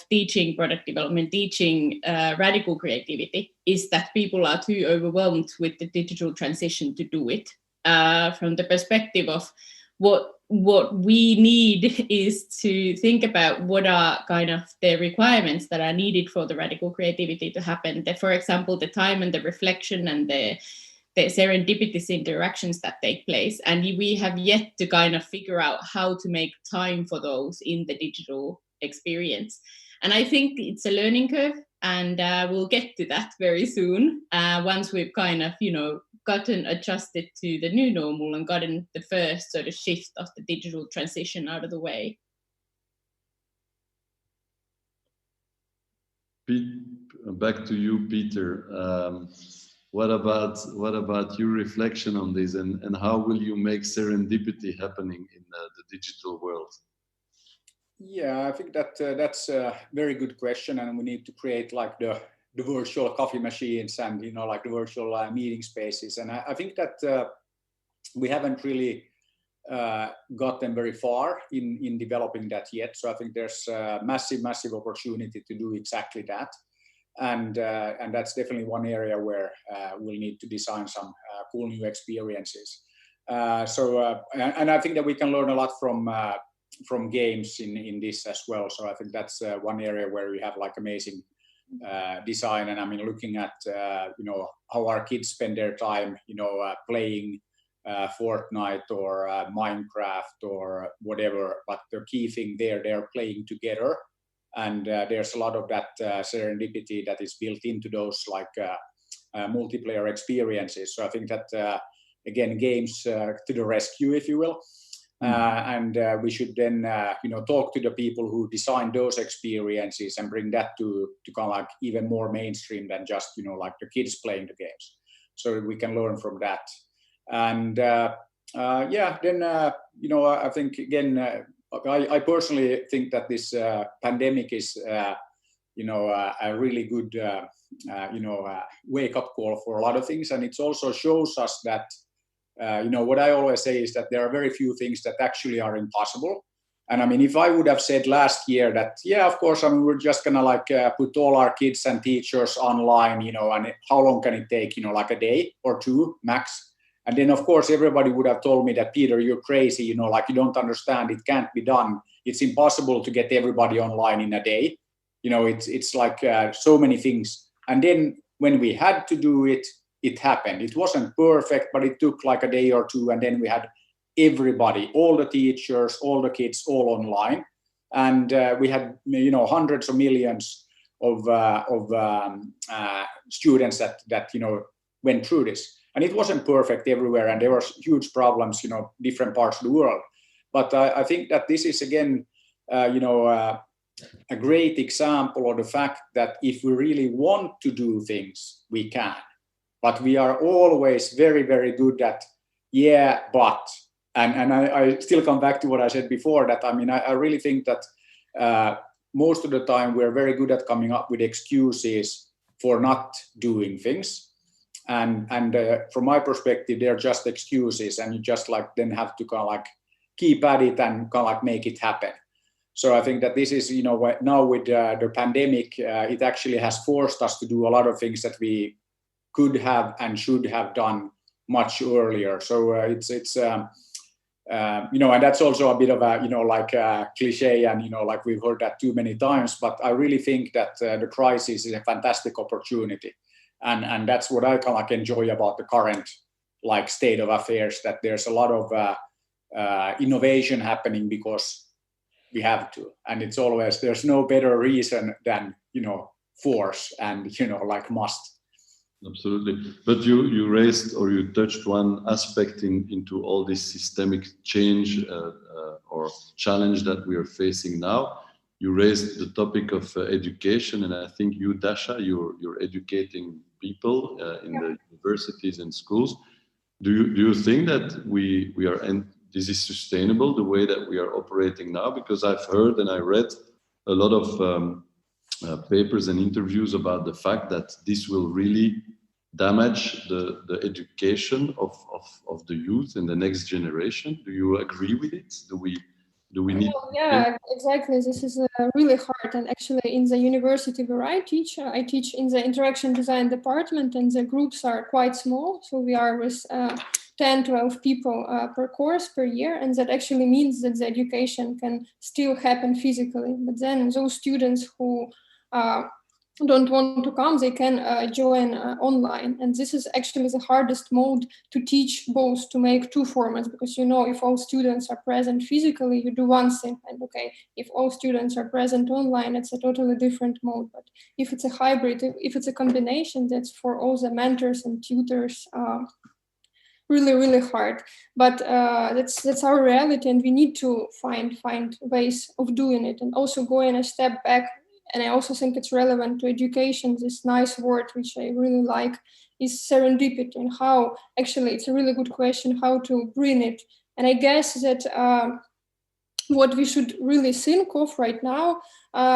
S6: teaching product development, teaching radical creativity, is that people are too overwhelmed with the digital transition to do it. From the perspective of what we need is to think about what are kind of the requirements that are needed for the radical creativity to happen. That, for example, the time and the reflection and the serendipitous interactions that take place. And we have yet to kind of figure out how to make time for those in the digital experience. And I think it's a learning curve, and we'll get to that very soon once we've kind of gotten adjusted to the new normal and gotten the first sort of shift of the digital transition out of the way.
S1: Back to you, Peter. What about your reflection on this, and how will you make serendipity happening in the digital world?
S8: Yeah, I think that that's a very good question, and we need to create like the virtual coffee machines and like the virtual meeting spaces. And I think that we haven't really gotten very far in developing that yet. So I think there's a massive opportunity to do exactly that, and that's definitely one area where we'll need to design some cool new experiences. And I think that we can learn a lot from games in this as well. So I think that's one area where we have like amazing design. And I mean, looking at how our kids spend their time, playing Fortnite or Minecraft or whatever. But the key thing there, they're playing together, and there's a lot of that serendipity that is built into those like multiplayer experiences. So I think that again, games to the rescue, if you will. and we should then talk to the people who designed those experiences and bring that to kind of like even more mainstream than just like the kids playing the games, so we can learn from that. And then I think again I personally think that this pandemic is a really good wake-up call for a lot of things, and it also shows us that what I always say is that there are very few things that actually are impossible. And I mean, if I would have said last year that, yeah, of course, I mean, we're just gonna like put all our kids and teachers online, and how long can it take, like a day or two max? And then, of course, everybody would have told me that, Peter, you're crazy, like you don't understand, it can't be done. It's impossible to get everybody online in a day. It's like so many things. And then when we had to do it, it happened. It wasn't perfect, but it took like a day or two. And then we had everybody, all the teachers, all the kids, all online. And we had, hundreds of millions of students that went through this. And it wasn't perfect everywhere. And there were huge problems, different parts of the world. But I think that this is, again, a great example of the fact that if we really want to do things, we can. But we are always very, very good at, yeah, but. And I still come back to what I said before, that, I mean, I really think that most of the time we're very good at coming up with excuses for not doing things. And from my perspective, they're just excuses, and you just like then have to kind of like keep at it and kind of like make it happen. So I think that this is, now with the pandemic, it actually has forced us to do a lot of things that we could have and should have done much earlier. So it's and that's also a bit of a, like a cliche, and, like we've heard that too many times, but I really think that the crisis is a fantastic opportunity. And that's what I kind of like enjoy about the current like state of affairs, that there's a lot of innovation happening because we have to. And it's always, there's no better reason than, force and, like must.
S1: Absolutely. But you raised, or you touched one aspect into all this systemic change or challenge that we are facing now. You raised the topic of education, and I think you, Dasha, you're educating people in the universities and schools. Do you think that we are, and this is sustainable, the way that we are operating now? Because I've heard and I read a lot of papers and interviews about the fact that this will really damage the education of the youth in the next generation. Do you agree with it? Do we need?
S3: Well, yeah, exactly. This is really hard. And actually, in the university where I teach in the interaction design department, and the groups are quite small. So we are with 10, 12 people per course per year. And that actually means that the education can still happen physically. But then those students who don't want to come, they can join online. And this is actually the hardest mode to teach both, to make two formats, because if all students are present physically, you do one thing, and okay, if all students are present online, it's a totally different mode. But if it's a hybrid, if it's a combination, that's for all the mentors and tutors really, really hard. But that's our reality, and we need to find ways of doing it, and also going a step back. And I also think it's relevant to education, this nice word, which I really like, is serendipity, and how, actually, it's a really good question, how to bring it. And I guess that what we should really think of right now,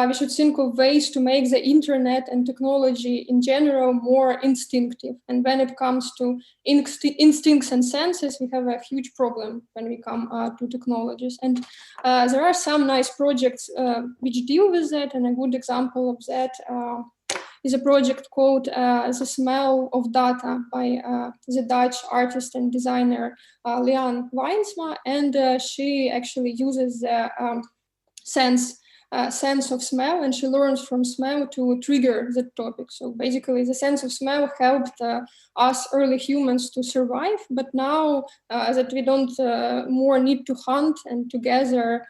S3: we should think of ways to make the internet and technology in general more instinctive. And when it comes to instincts and senses, we have a huge problem when we come to technologies. And there are some nice projects which deal with that. And a good example of that is a project called The Smell of Data by the Dutch artist and designer Lian Wijnsma. And she actually uses the sense of smell, and she learns from smell to trigger the topic. So basically the sense of smell helped us early humans to survive, but now that we don't more need to hunt and to gather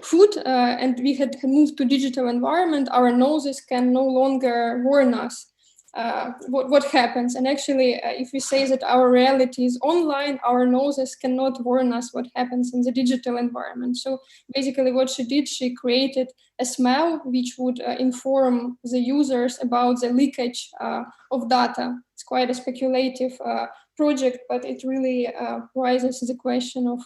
S3: food, and we had moved to digital environment, our noses can no longer warn us. what happens. And actually, if we say that our reality is online, our noses cannot warn us what happens in the digital environment. So basically what she did, she created a smell which would inform the users about the leakage of data. It's quite a speculative project, but it really raises the question of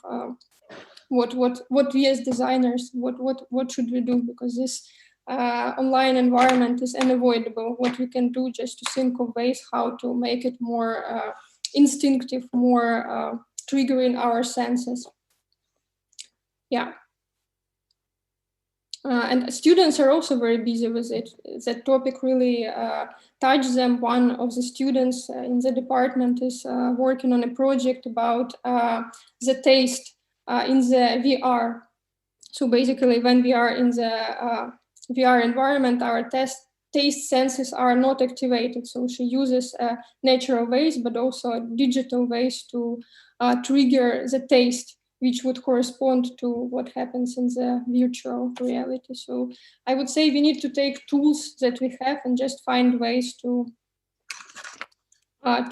S3: what we as designers, what should we do? Because this online environment is unavoidable. What we can do just to think of ways how to make it more instinctive, more triggering our senses. Yeah. And students are also very busy with it. That topic really touched them. One of the students in the department is working on a project about the taste in the VR. So basically, when we are in the VR environment, our taste senses are not activated. So she uses natural ways, but also digital ways to trigger the taste, which would correspond to what happens in the virtual reality. So I would say we need to take tools that we have and just find ways to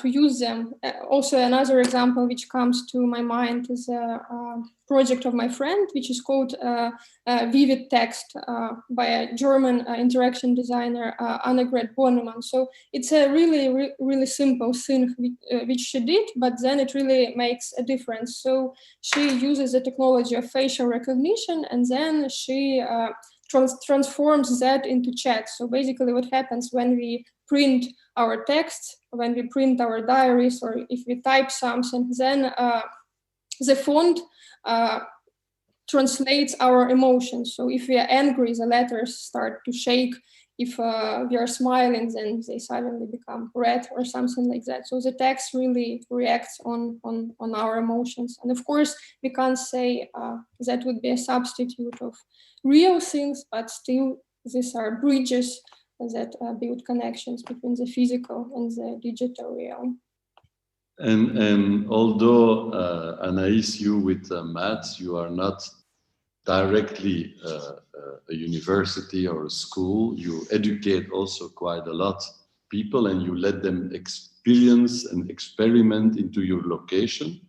S3: use them. Also, another example which comes to my mind is a project of my friend, which is called Vivid Text by a German interaction designer, Annegret Bornemann. So it's a really simple thing which she did, but then it really makes a difference. So she uses the technology of facial recognition, and then she transforms that into chat. So basically what happens when we print our texts, when we print our diaries, or if we type something, then the font translates our emotions. So if we are angry, the letters start to shake. If we are smiling, then they suddenly become red or something like that. So the text really reacts on our emotions. And of course, we can't say that would be a substitute of real things, but still these are bridges that build connections between the physical and the digital realm.
S1: And although Anaïs, you with maths, you are not directly a university or a school, you educate also quite a lot people, and you let them experience and experiment into your location.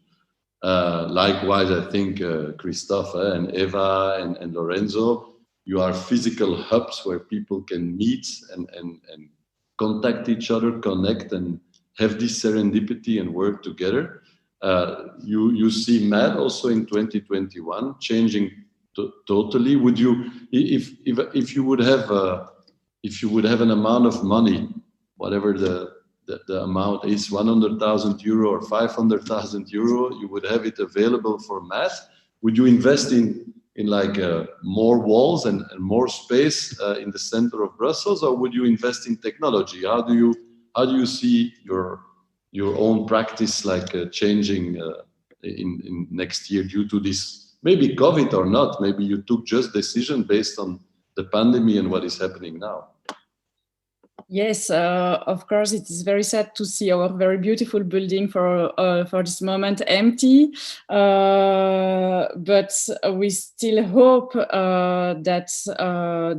S1: Likewise, I think Christophe and Eva and Lorenzo, you are physical hubs where people can meet and contact each other, connect, and have this serendipity and work together. You see math also in 2021 changing totally. Would you, if you would have an amount of money, whatever the amount is, 100,000 euro or 500,000 euro, you would have it available for math. Would you invest in like more walls and more space in the center of Brussels, or would you invest in technology? How do you see your own practice like changing in next year due to this, maybe COVID or not? Maybe you took just decision based on the pandemic and what is happening now.
S7: Yes, of course, it is very sad to see our very beautiful building for this moment empty. But we still hope that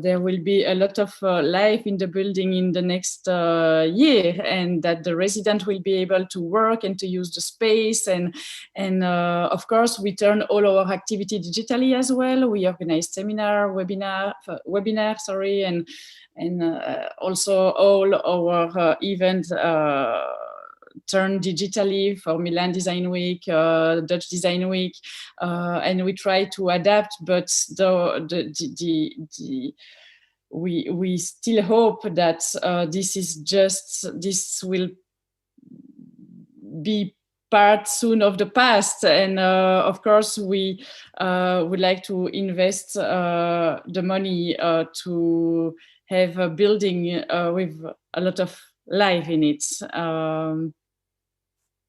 S7: there will be a lot of life in the building in the next year, and that the resident will be able to work and to use the space. And of course, we turn all our activity digitally as well. We organize webinar, and also all our events turn digitally for Milan Design Week, Dutch Design Week, and we try to adapt, but we still hope that this will be part soon of the past. And of course, we would like to invest the money to have a building with a lot of life in it.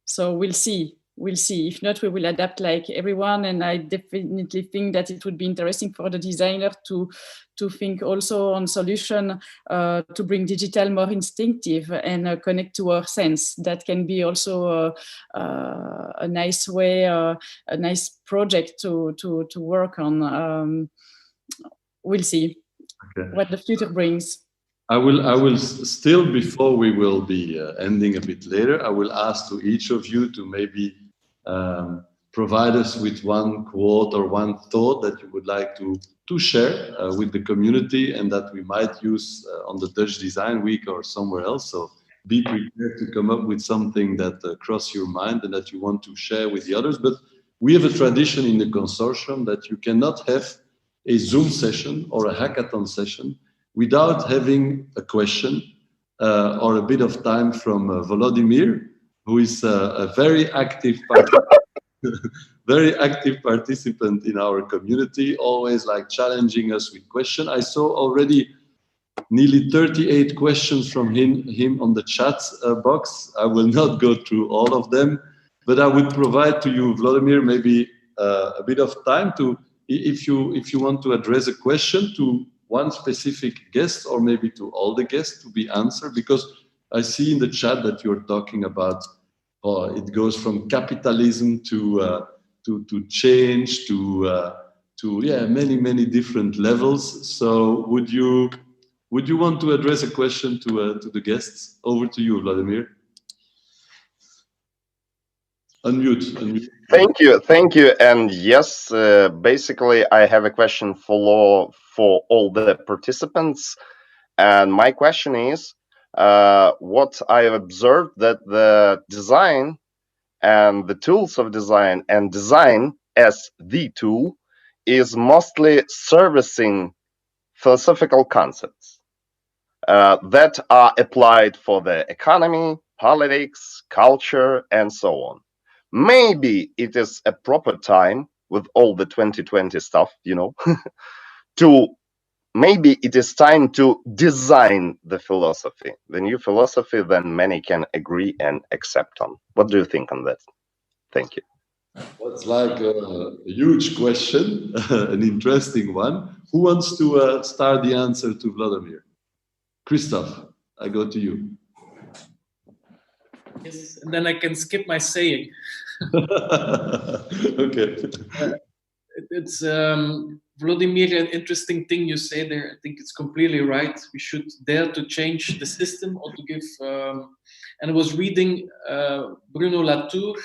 S7: So we'll see. If not, we will adapt like everyone. And I definitely think that it would be interesting for the designer to think also on solution to bring digital more instinctive and connect to our sense. That can be also a nice way, a nice project to work on. We'll see what the future brings.
S1: I will still, before we will be ending a bit later, I will ask to each of you to maybe provide us with one quote or one thought that you would like to share with the community and that we might use on the Dutch Design Week or somewhere else. So be prepared to come up with something that cross your mind and that you want to share with the others. But we have a tradition in the consortium that you cannot have a Zoom session or a hackathon session without having a question or a bit of time from Volodymyr, who is a very active participant in our community, always like challenging us with questions. I saw already nearly 38 questions from him on the chat box. I will not go through all of them, but I would provide to you, Volodymyr, maybe a bit of time to, if you want to address a question to one specific guest or maybe to all the guests to be answered, because I see in the chat that you're talking about, it goes from capitalism to change to many different levels. So would you want to address a question to the guests? Over to you, Volodymyr. Unmute.
S9: Thank you. And yes, basically, I have a question for all the participants. And my question is, what I have observed that the design and the tools of design and design as the tool is mostly servicing philosophical concepts that are applied for the economy, politics, culture, and so on. Maybe it is a proper time with all the 2020 stuff, maybe it is time to design the philosophy, the new philosophy that many can agree and accept on. What do you think on that? Thank you.
S1: That's like a huge question, an interesting one. Who wants to start the answer to Volodymyr? Christophe, I go to you.
S4: Yes, and then I can skip my saying.
S1: Okay.
S4: It's Volodymyr, an interesting thing you say there. I think it's completely right. We should dare to change the system or to give. And I was reading Bruno Latour,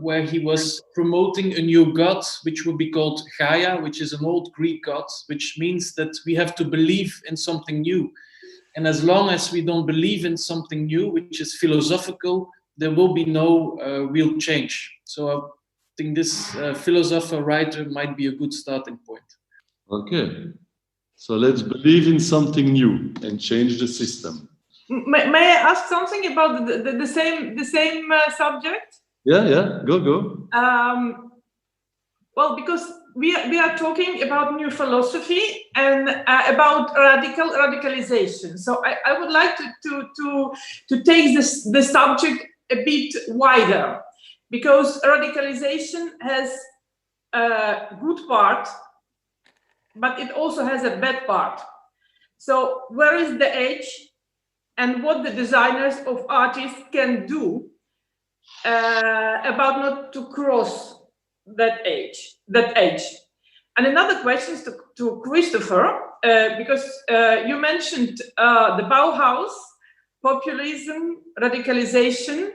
S4: where he was promoting a new god, which would be called Gaia, which is an old Greek god, which means that we have to believe in something new. And as long as we don't believe in something new, which is philosophical, there will be no real change. So I think this philosopher writer might be a good starting point.
S1: Okay, so let's believe in something new and change the system.
S10: May I ask something about the same subject?
S1: Yeah, go.
S10: Well, because we are talking about new philosophy and about radicalization. So I would like to take the subject a bit wider, because radicalization has a good part, but it also has a bad part. So where is the edge, and what the designers of artists can do about not to cross that edge. And another question is to Christopher, because you mentioned the Bauhaus, populism, radicalization,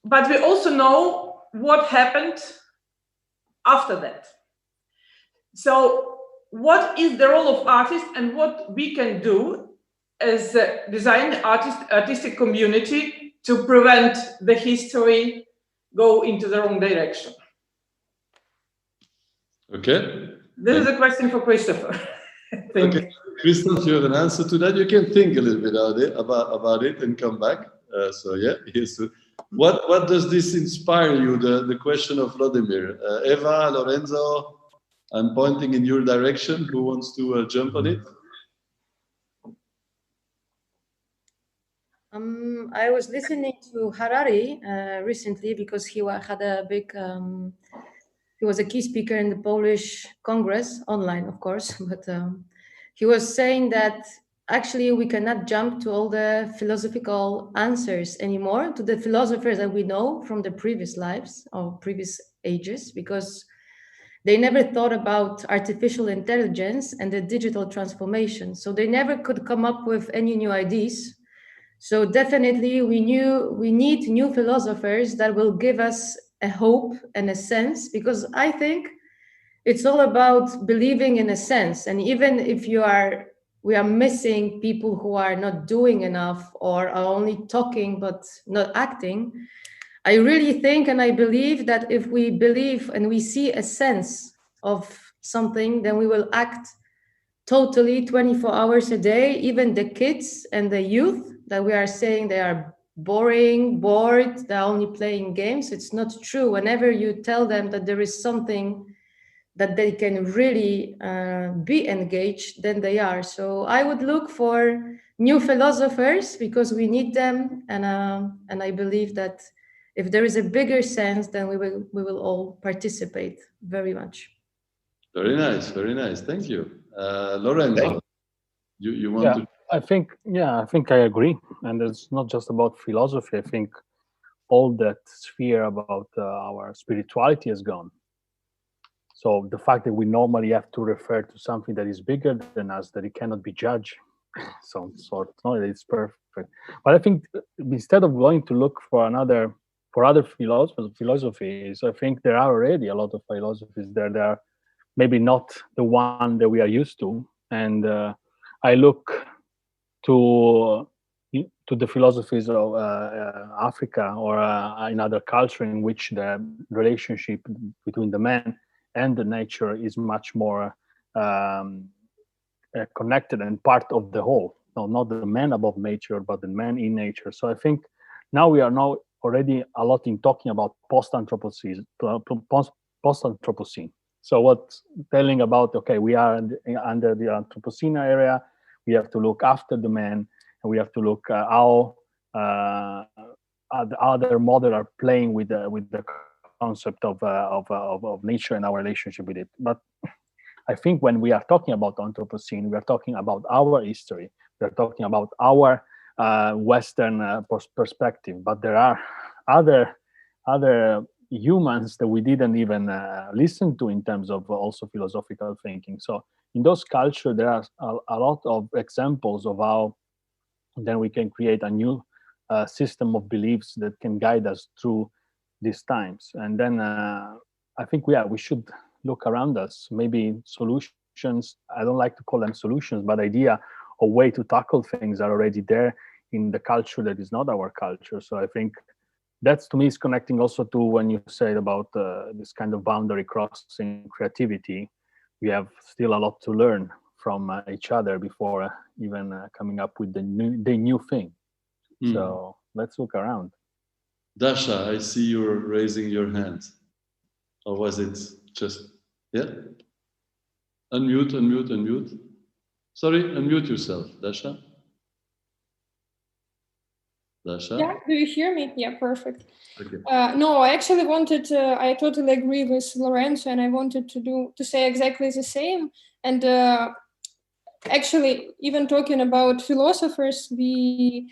S10: but we also know what happened after that. So what is the role of artists and what we can do as a design artistic community to prevent the history go into the wrong direction?
S1: Okay.
S10: This is a question for Christopher.
S1: Okay, Christophe, you have an answer to that? You can think a little bit about it and come back. So yeah, yes. What does this inspire you, the question of Volodymyr? Eva, Lorenzo, I'm pointing in your direction. Who wants to jump on it?
S5: I was listening to Harari recently because he had a big, he was a key speaker in the Polish Congress, online, of course, but he was saying that actually we cannot jump to all the philosophical answers anymore, to the philosophers that we know from the previous lives or previous ages, because they never thought about artificial intelligence and the digital transformation. So they never could come up with any new ideas. So definitely we need new philosophers that will give us a hope and a sense, because I think it's all about believing in a sense. And even if we are missing people who are not doing enough or are only talking but not acting, I really think and I believe that if we believe and we see a sense of something, then we will act totally 24 hours a day. Even the kids and the youth that we are saying they are boring, bored, they're only playing games. It's not true. Whenever you tell them that there is something that they can really be engaged, then they are. So I would look for new philosophers because we need them. And I believe that if there is a bigger sense, then we will all participate very much.
S1: Very nice, very nice. Thank you. Lorenzo, you want to?
S2: I think I agree. And it's not just about philosophy. I think all that sphere about our spirituality is gone. So the fact that we normally have to refer to something that is bigger than us, that it cannot be judged, some sort, no, it's perfect. But I think instead of going to look for other philosophies, I think there are already a lot of philosophies there. They are maybe not the one that we are used to. And I look to the philosophies of Africa or in other culture in which the relationship between the man and the nature is much more connected and part of the whole. No, not the man above nature, but the man in nature. So I think now we are already a lot in talking about post-Anthropocene. So what's telling about, okay, we are under the Anthropocene area, we have to look after the man, and we have to look how other models are playing with the concept of nature and our relationship with it. But I think when we are talking about Anthropocene, we are talking about our history. We are talking about our Western perspective. But there are other humans that we didn't even listen to in terms of also philosophical thinking. So in those cultures, there are a lot of examples of how then we can create a new system of beliefs that can guide us through these times. And then I think we should look around us, maybe solutions. I don't like to call them solutions, but idea or way to tackle things are already there in the culture that is not our culture. So I think that's, to me, is connecting also to when you said about this kind of boundary crossing creativity. We have still a lot to learn from each other before even coming up with the new thing. So let's look around.
S1: Dasha, I see you're raising your hand. Or was it just, yeah? Unmute. Sorry, unmute yourself, Dasha. Dasha?
S3: Yeah, do you hear me? Yeah, perfect.
S1: Okay.
S3: No, I actually wanted I totally agree with Lorenzo, and I wanted to say exactly the same. And actually, even talking about philosophers, I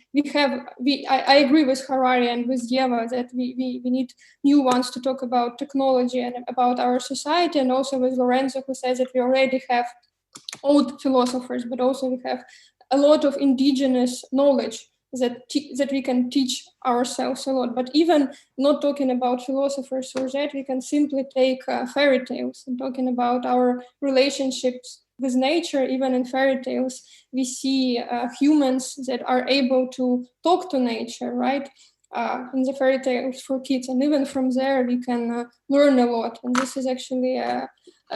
S3: agree with Harari and with Eva that we need new ones to talk about technology and about our society, and also with Lorenzo, who says that we already have old philosophers, but also we have a lot of indigenous knowledge that we can teach ourselves a lot. But even not talking about philosophers or that, we can simply take fairy tales and talking about our relationships with nature. Even in fairy tales, we see humans that are able to talk to nature, right? In the fairy tales for kids. And even from there, we can learn a lot. And this is actually a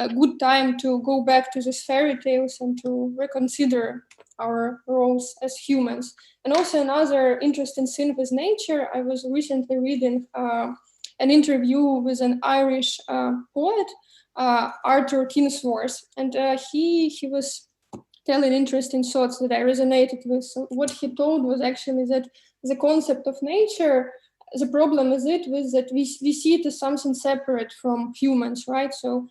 S3: good time to go back to these fairy tales and to reconsider our roles as humans. And also another interesting thing with nature, I was recently reading an interview with an Irish poet, Arthur Kinsworth, and he was telling interesting thoughts that I resonated with. So what he told was actually that the concept of nature, the problem is that we see it as something separate from humans, right? So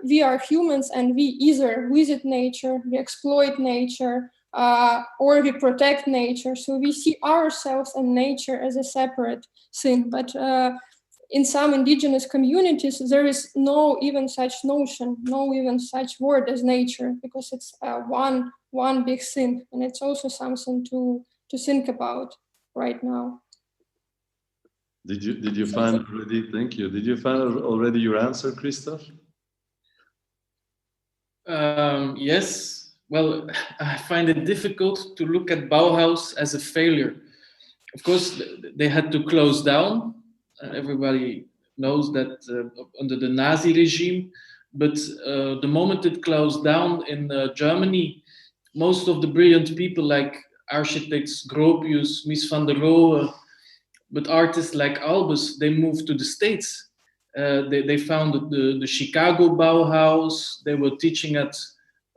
S3: we are humans and we either visit nature, we exploit nature, or we protect nature. So we see ourselves and nature as a separate thing. But in some indigenous communities, there is no even such notion, no even such word as nature, because it's one big thing, and it's also something to think about right now.
S1: Did you find already? Thank you. Did you find already your answer, Christophe?
S4: Yes. Well, I find it difficult to look at Bauhaus as a failure. Of course, they had to close down. Everybody knows that under the Nazi regime. But the moment it closed down in Germany, most of the brilliant people like architects Gropius, Mies van der Rohe, but artists like Albus, they moved to the States. They founded the Chicago Bauhaus. They were teaching at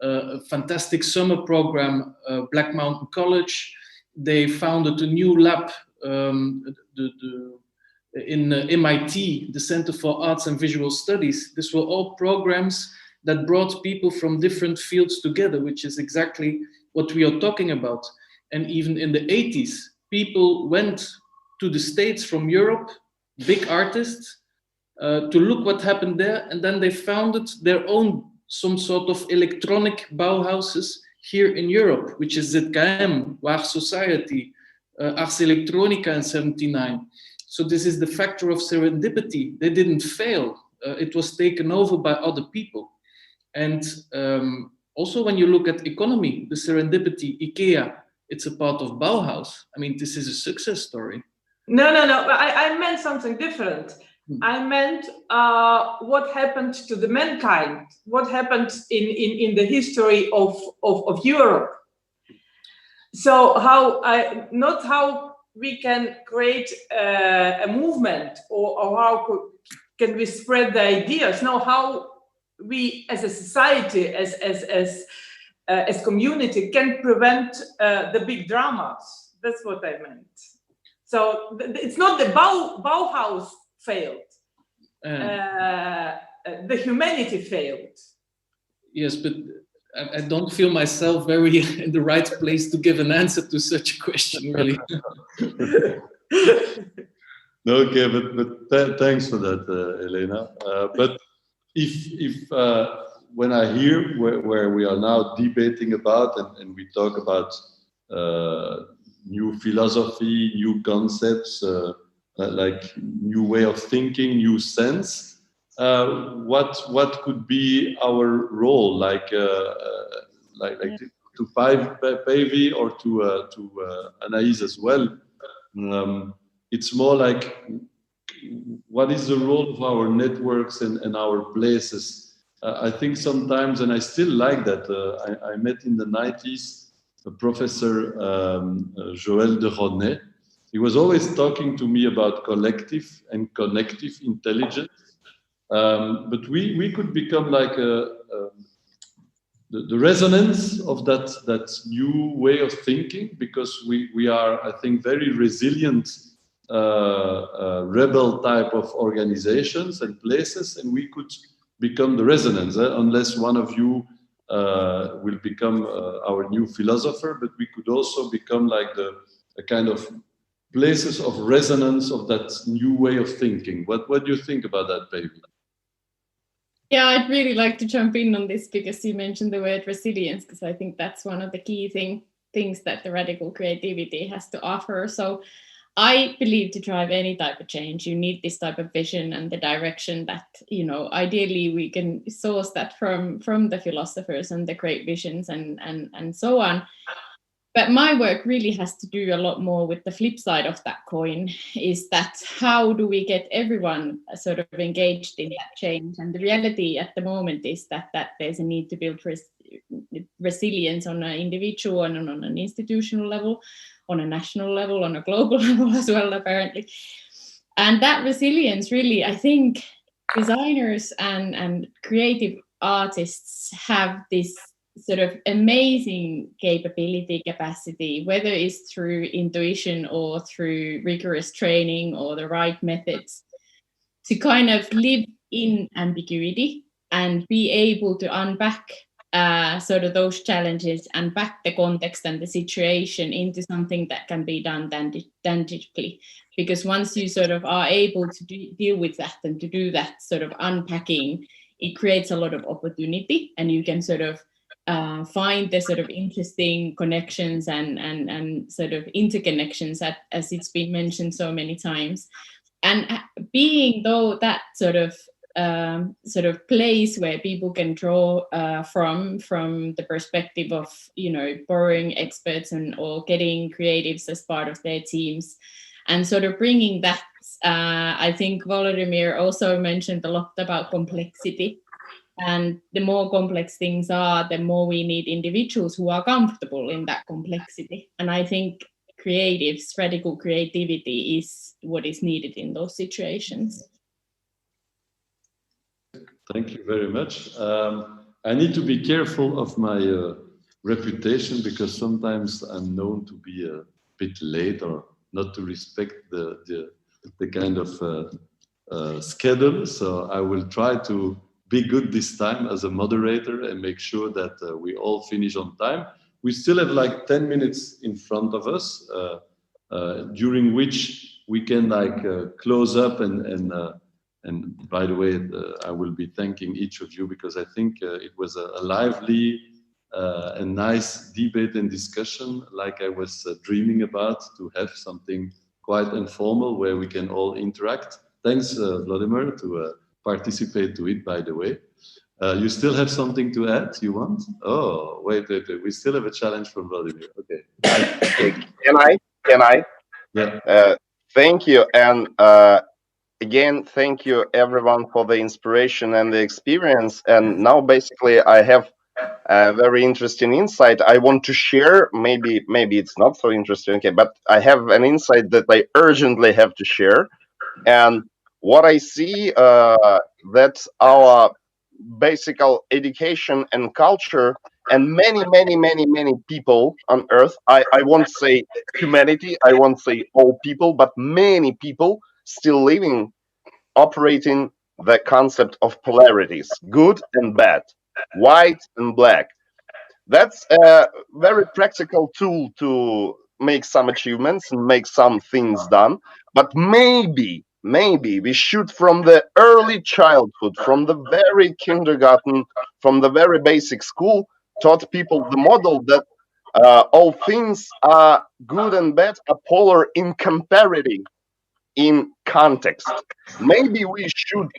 S4: a fantastic summer program, Black Mountain College. They founded a new lab in MIT, the Center for Arts and Visual Studies. These were all programs that brought people from different fields together, which is exactly what we are talking about. And even in the 80s, people went to the States from Europe, big artists, to look what happened there, and then they founded their own some sort of electronic Bauhauses here in Europe, which is ZKM, Waag Society, Ars Electronica in '79. So this is the factor of serendipity. They didn't fail. It was taken over by other people. And also when you look at economy, the serendipity, IKEA, it's a part of Bauhaus. I mean, this is a success story.
S10: No. I meant something different. I meant what happened to the mankind, what happened in the history of Europe. So not how we can create a movement or how can we spread the ideas. No, how we as a society, as community can prevent the big dramas. That's what I meant. So it's not the Bauhaus failed. The humanity failed. Yes,
S4: but I don't feel myself very in the right place to give an answer to such a question, really.
S1: Okay, but thanks for that, Elena. But if when I hear where we are now debating about and we talk about new philosophy, new concepts, like new way of thinking, new sense, what could be our role, like to Päivi or to Anaïs as well? It's more like, what is the role of our networks and our places? I think sometimes, and I still like that, I met in the 90s a professor, Joël de Rodney. He was always talking to me about collective and connective intelligence. But we could become like the resonance of that new way of thinking, because we are, I think, very resilient rebel type of organizations and places, and we could become the resonance, unless one of you will become our new philosopher, but we could also become like a kind of places of resonance of that new way of thinking. What do you think about that, Päivi?
S6: Yeah, I'd really like to jump in on this, because you mentioned the word resilience, because I think that's one of the key things that the radical creativity has to offer. So I believe to drive any type of change, you need this type of vision and the direction that, ideally we can source that from the philosophers and the great visions and so on. But my work really has to do a lot more with the flip side of that coin, is that how do we get everyone sort of engaged in that change? And the reality at the moment is that there's a need to build resilience on an individual and on an institutional level, on a national level, on a global level as well, apparently. And that resilience really, I think designers and creative artists have this sort of amazing capacity, whether it's through intuition or through rigorous training or the right methods, to kind of live in ambiguity and be able to unpack sort of those challenges and back the context and the situation into something that can be done tangibly. Because once you sort of are able to deal with that and to do that sort of unpacking, it creates a lot of opportunity, and you can sort of find the sort of interesting connections and sort of interconnections, as it's been mentioned so many times. And being though that sort of place where people can draw from the perspective of, you know, borrowing experts or getting creatives as part of their teams, and sort of bringing that. I think Volodymyr also mentioned a lot about complexity, and the more complex things are, the more we need individuals who are comfortable in that complexity. And I think creatives, radical creativity is what is needed in those situations.
S1: Thank you very much. I need to be careful of my reputation, because sometimes I'm known to be a bit late or not to respect the kind of schedule. So I will try to be good this time as a moderator and make sure that we all finish on time. We still have like 10 minutes in front of us, during which we can close up and by the way, I will be thanking each of you, because I think it was a lively and nice debate and discussion, like I was dreaming about, to have something quite informal where we can all interact. Thanks, Vladimir, to participate to it, by the way. You still have something to add, you want? Oh, wait, we still have a challenge from Vladimir. Okay.
S9: Can I?
S1: Yeah.
S9: Thank you. And again, thank you everyone for the inspiration and the experience. And now basically I have a very interesting insight I want to share. Maybe it's not so interesting, okay, but I have an insight that I urgently have to share. And what I see, that our basic education and culture and many people on earth, I won't say humanity, I won't say all people, but many people still living, operating the concept of polarities, good and bad, white and black. That's a very practical tool to make some achievements and make some things done. But maybe we should, from the early childhood, from the very kindergarten, from the very basic school, taught people the model that all things are good and bad are polar in comparative, in context. Maybe we should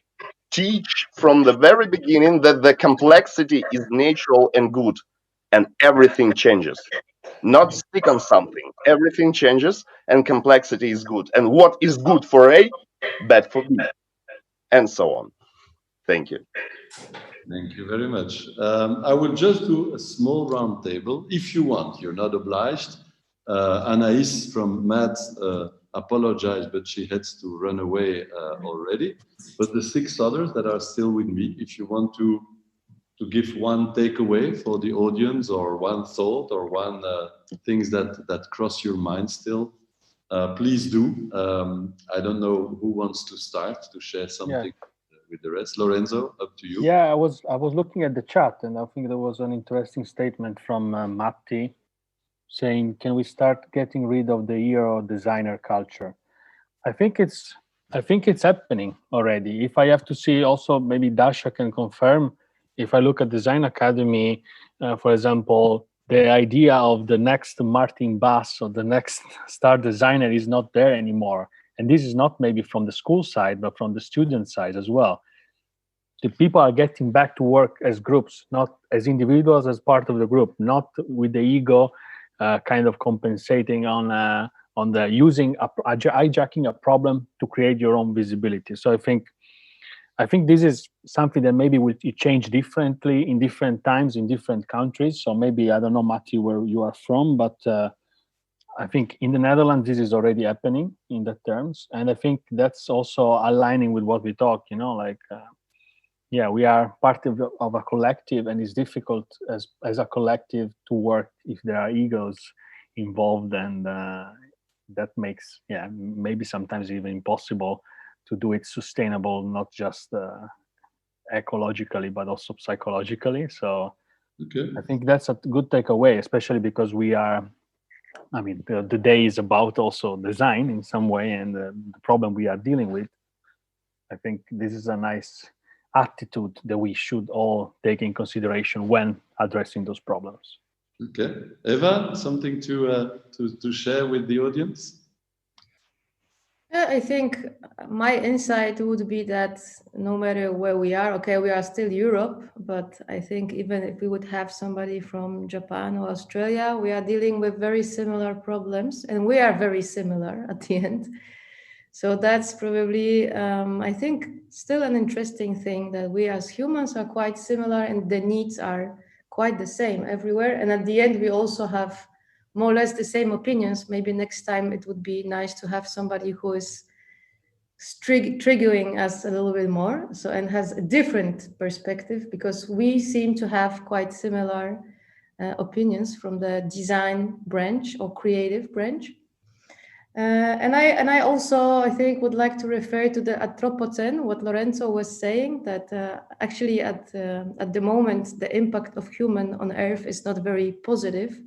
S9: teach from the very beginning that the complexity is natural and good, and everything changes. Not stick on something. Everything changes, and complexity is good. And what is good for A, bad for B, and so on. Thank you.
S1: Thank you very much. I will just do a small round table, if you want. You're not obliged. Anaïs from Maths apologized, but she had to run away already. But the 6 others that are still with me, if you want to give one takeaway for the audience, or one thought, or one things that cross your mind still, please do. I don't know who wants to start to share something with the rest. Lorenzo, up to you.
S2: Yeah, I was looking at the chat, and I think there was an interesting statement from Matti saying, "Can we start getting rid of the hero designer culture?" I think it's happening already. If I have to see, also maybe Dasha can confirm. If I look at Design Academy, for example, the idea of the next Martin Bass or the next star designer is not there anymore. And this is not maybe from the school side, but from the student side as well. The people are getting back to work as groups, not as individuals, as part of the group, not with the ego kind of compensating on the hijacking a problem to create your own visibility. So I think this is something that maybe will change differently in different times in different countries. So maybe, I don't know, Matthew, where you are from, but I think in the Netherlands, this is already happening in that terms. And I think that's also aligning with what we talk, you know, like, yeah, we are part of a collective, and it's difficult as a collective to work if there are egos involved, and that makes, yeah, maybe sometimes even impossible to do it sustainable, not just ecologically, but also psychologically. So
S1: Okay.
S2: I think that's a good takeaway, especially because we are, I mean, the day is about also design in some way, and the problem we are dealing with. I think this is a nice attitude that we should all take in consideration when addressing those problems.
S1: Okay. Eva, something to share with the audience?
S5: Yeah, I think my insight would be that no matter where we are, okay, we are still Europe, but I think even if we would have somebody from Japan or Australia, we are dealing with very similar problems, and we are very similar at the end. So that's probably, I think, still an interesting thing, that we as humans are quite similar and the needs are quite the same everywhere. And at the end, we also have more or less the same opinions. Maybe next time it would be nice to have somebody who is triggering us a little bit more, so, and has a different perspective, because we seem to have quite similar opinions from the design branch or creative branch. And I also, I think, would like to refer to the Anthropocene, what Lorenzo was saying, that actually at the moment, the impact of human on Earth is not very positive.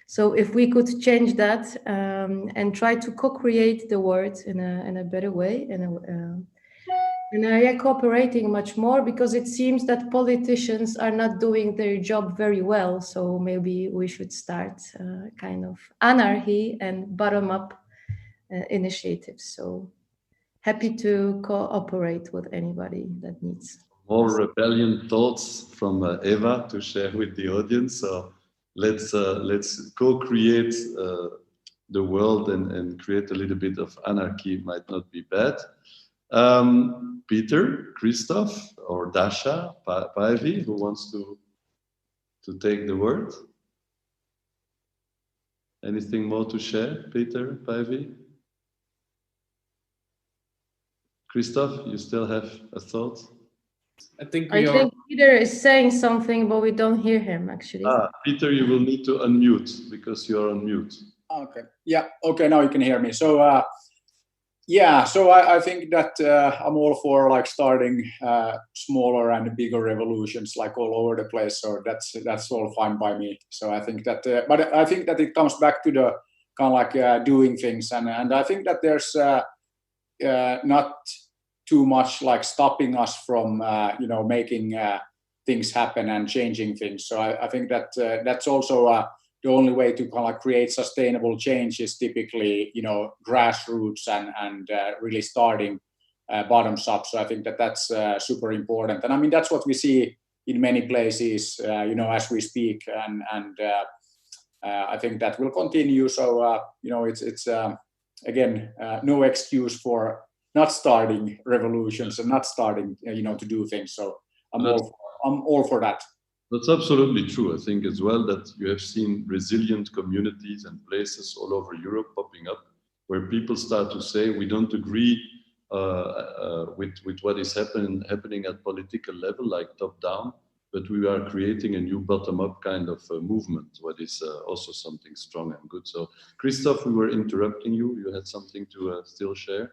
S5: So if we could change that and try to co-create the world in a better way, and cooperating much more, because it seems that politicians are not doing their job very well. So maybe we should start kind of anarchy and bottom-up initiatives. So happy to cooperate with anybody that needs.
S1: More rebellion thoughts from Eva to share with the audience. So let's co-create the world and create a little bit of anarchy. Might not be bad. Peter, Christophe, or Dasha, Päivi, who wants to take the word? Anything more to share, Peter, Päivi? Christophe, you still have a thought?
S4: I think
S5: Peter is saying something, but we don't hear him actually.
S1: Peter, you will need to unmute because you are on mute.
S8: Okay. Yeah. Okay. Now you can hear me. So yeah. So I think that I'm all for like starting smaller and bigger revolutions like all over the place. So that's all fine by me. So I think that, but I think that it comes back to the kind of like doing things, and I think that there's not too much like stopping us from making things happen and changing things. So I think that that's also the only way to kind of like create sustainable change is typically grassroots and really starting bottoms up. So I think that that's super important, and I mean that's what we see in many places as we speak, and I think that will continue. So it's again no excuse for not starting revolutions and not starting, to do things. So I'm all for that.
S1: That's absolutely true. I think as well that you have seen resilient communities and places all over Europe popping up where people start to say, we don't agree with what is happening at political level, like top down, but we are creating a new bottom-up kind of movement, what is also something strong and good. So Christophe, we were interrupting you. You had something to still share?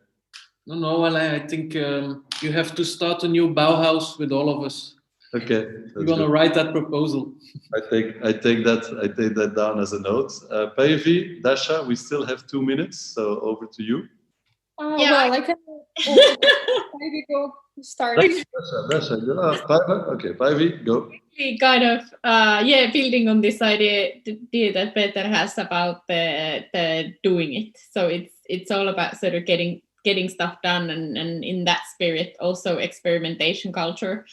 S4: No, well, I think you have to start a new Bauhaus with all of us.
S1: Okay.
S4: We're going to write that proposal.
S1: I take that down as a note. Päivi, Dasha, we still have 2 minutes, so over to you.
S3: Well, I can maybe go start.
S1: Dasha, okay, Päivi, go.
S6: Kind of, building on this idea that Peter has about the doing it. So it's all about sort of getting stuff done, and in that spirit also experimentation culture.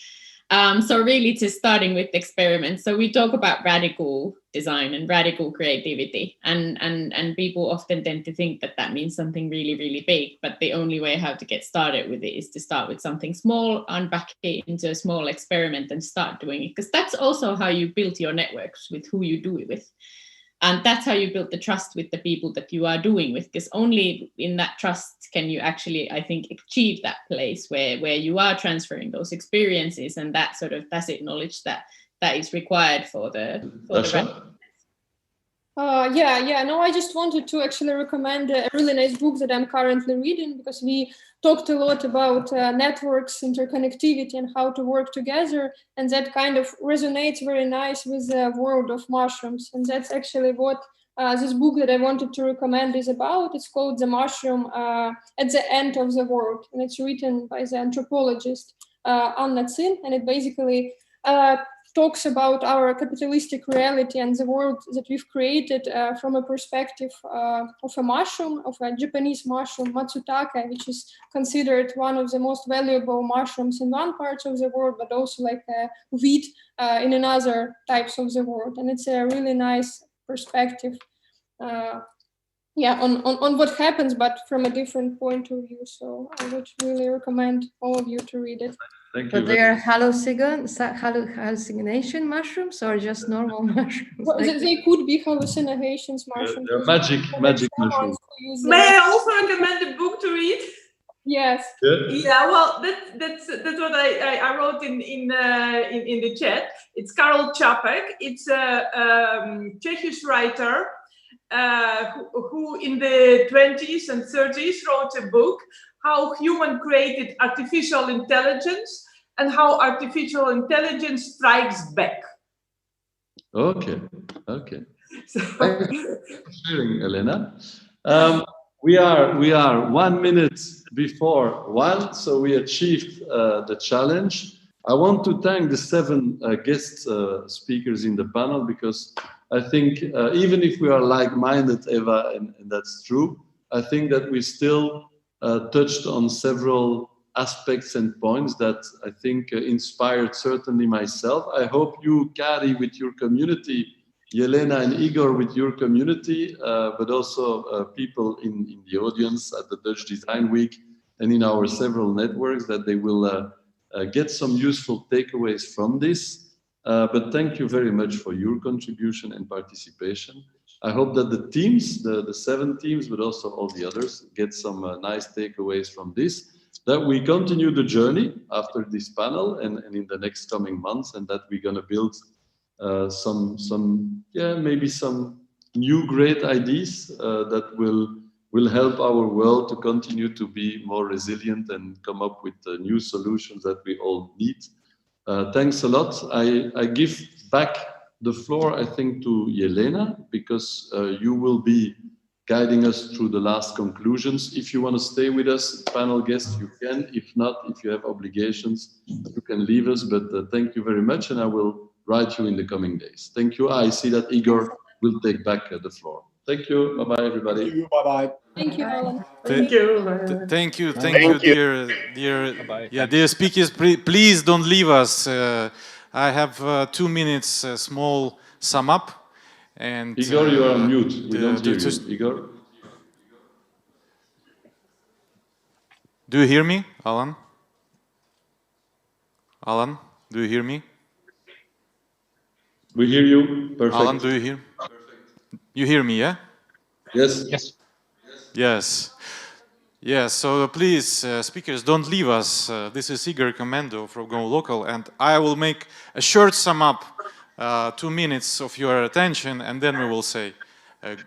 S6: So really just starting with experiments. So we talk about radical design and radical creativity, and people often tend to think that means something really, really big, but the only way how to get started with it is to start with something small, unpack it into a small experiment and start doing it, because that's also how you build your networks with who you do it with. And that's how you build the trust with the people that you are doing with, because only in that trust can you actually, I think, achieve that place where you are transferring those experiences and that sort of tacit knowledge that is required for the
S3: No, I just wanted to actually recommend a really nice book that I'm currently reading, because we talked a lot about networks, interconnectivity, and how to work together, and that kind of resonates very nice with the world of mushrooms. And that's actually what this book that I wanted to recommend is about. It's called The Mushroom at the End of the World, and it's written by the anthropologist Anna Zinn, and it basically talks about our capitalistic reality and the world that we've created from a perspective of a mushroom, of a Japanese mushroom, Matsutake, which is considered one of the most valuable mushrooms in one part of the world, but also like wheat in another types of the world. And it's a really nice perspective on what happens, but from a different point of view. So I would really recommend all of you to read it.
S1: Thank you.
S5: But they are hallucination mushrooms or just normal mushrooms?
S3: Well, they could be hallucinations mushrooms.
S1: They're magic mushrooms.
S10: May I also recommend a book to read?
S3: Yes.
S10: Yeah. Well, that's what I wrote in the chat. It's Karel Čapek. It's a Czech writer who in the 20s and 30s wrote a book, How Human Created Artificial Intelligence and How Artificial Intelligence Strikes Back.
S1: Okay. So, thank you for sharing, Elena. We are 1 minute before 1, so we achieved the challenge. I want to thank the 7 guest speakers in the panel, because I think even if we are like-minded, Eva, and that's true, I think that we still touched on several aspects and points that I think inspired certainly myself. I hope you, Kari, with your community, Jelena and Igor with your community, but also people in the audience at the Dutch Design Week and in our several networks, that they will get some useful takeaways from this. But thank you very much for your contribution and participation. I hope that the teams, the 7 teams, but also all the others, get some nice takeaways from this, that we continue the journey after this panel and in the next coming months, and that we're going to build maybe some new great ideas that will help our world to continue to be more resilient and come up with new solutions that we all need. Thanks a lot. I give back the floor, I think, to Jelena, because you will be guiding us through the last conclusions. If you want to stay with us, panel guests, you can. If not, if you have obligations, you can leave us. But thank you very much, and I will write you in the coming days. Thank you. I see that Igor will take back the floor. Thank you. Bye-bye, everybody.
S8: Thank you. Bye-bye.
S3: Thank you, Alan.
S10: Thank you.
S11: Thank you, dear speakers. Please don't leave us. I have 2 minutes, small sum up. And
S1: Igor, you are on mute. We don't hear you. Igor.
S11: Do you hear me, Alan? Alan, do you hear me?
S1: We hear you. Perfect.
S11: Alan, do you hear? You hear me, yeah?
S1: Yes.
S11: Yes. Yes, so please, speakers, don't leave us. This is Igor Commando from Go Local, and I will make a short sum up, 2 minutes of your attention, and then we will say a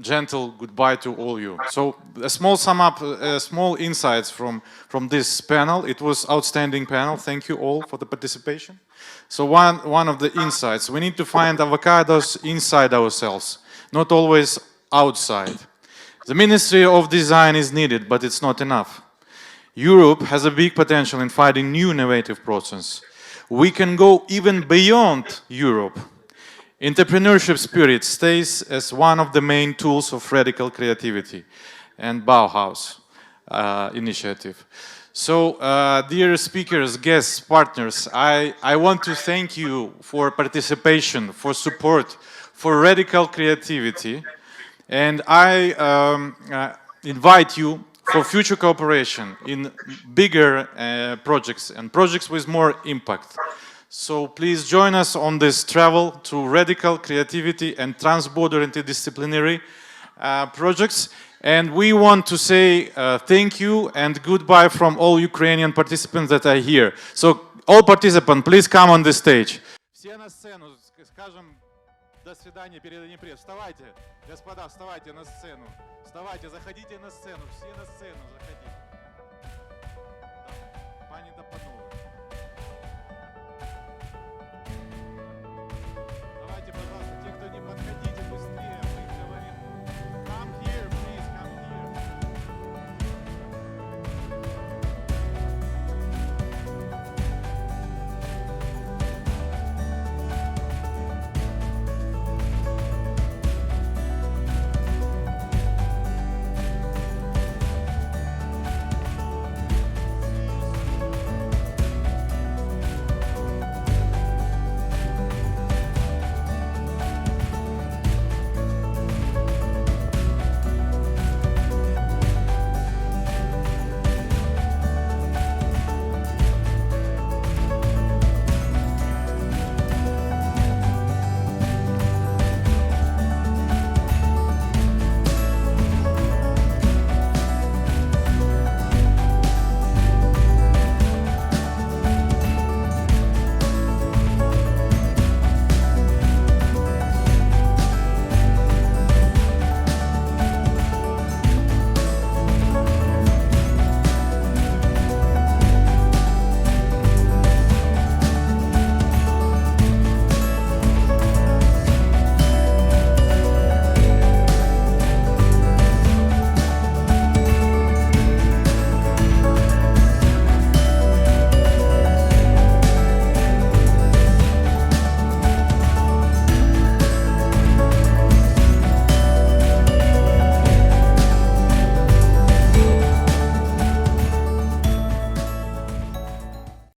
S11: gentle goodbye to all you. So a small sum up, small insights from this panel. It was outstanding panel. Thank you all for the participation. So one of the insights, we need to find avocados inside ourselves, not always outside. The Ministry of Design is needed, but it's not enough. Europe has a big potential in finding new innovative processes. We can go even beyond Europe. Entrepreneurship spirit stays as one of the main tools of radical creativity and Bauhaus initiative. So, dear speakers, guests, partners, I want to thank you for participation, for support, for radical creativity. And I invite you for future cooperation in bigger projects and projects with more impact. So please join us on this travel to radical creativity and transborder interdisciplinary projects. And we want to say thank you and goodbye from all Ukrainian participants that are here. So all participants, please come on the stage. до свидания, передадим привет. Вставайте, господа, вставайте на сцену. Вставайте, заходите на сцену, все на сцену заходите. Пані та панове.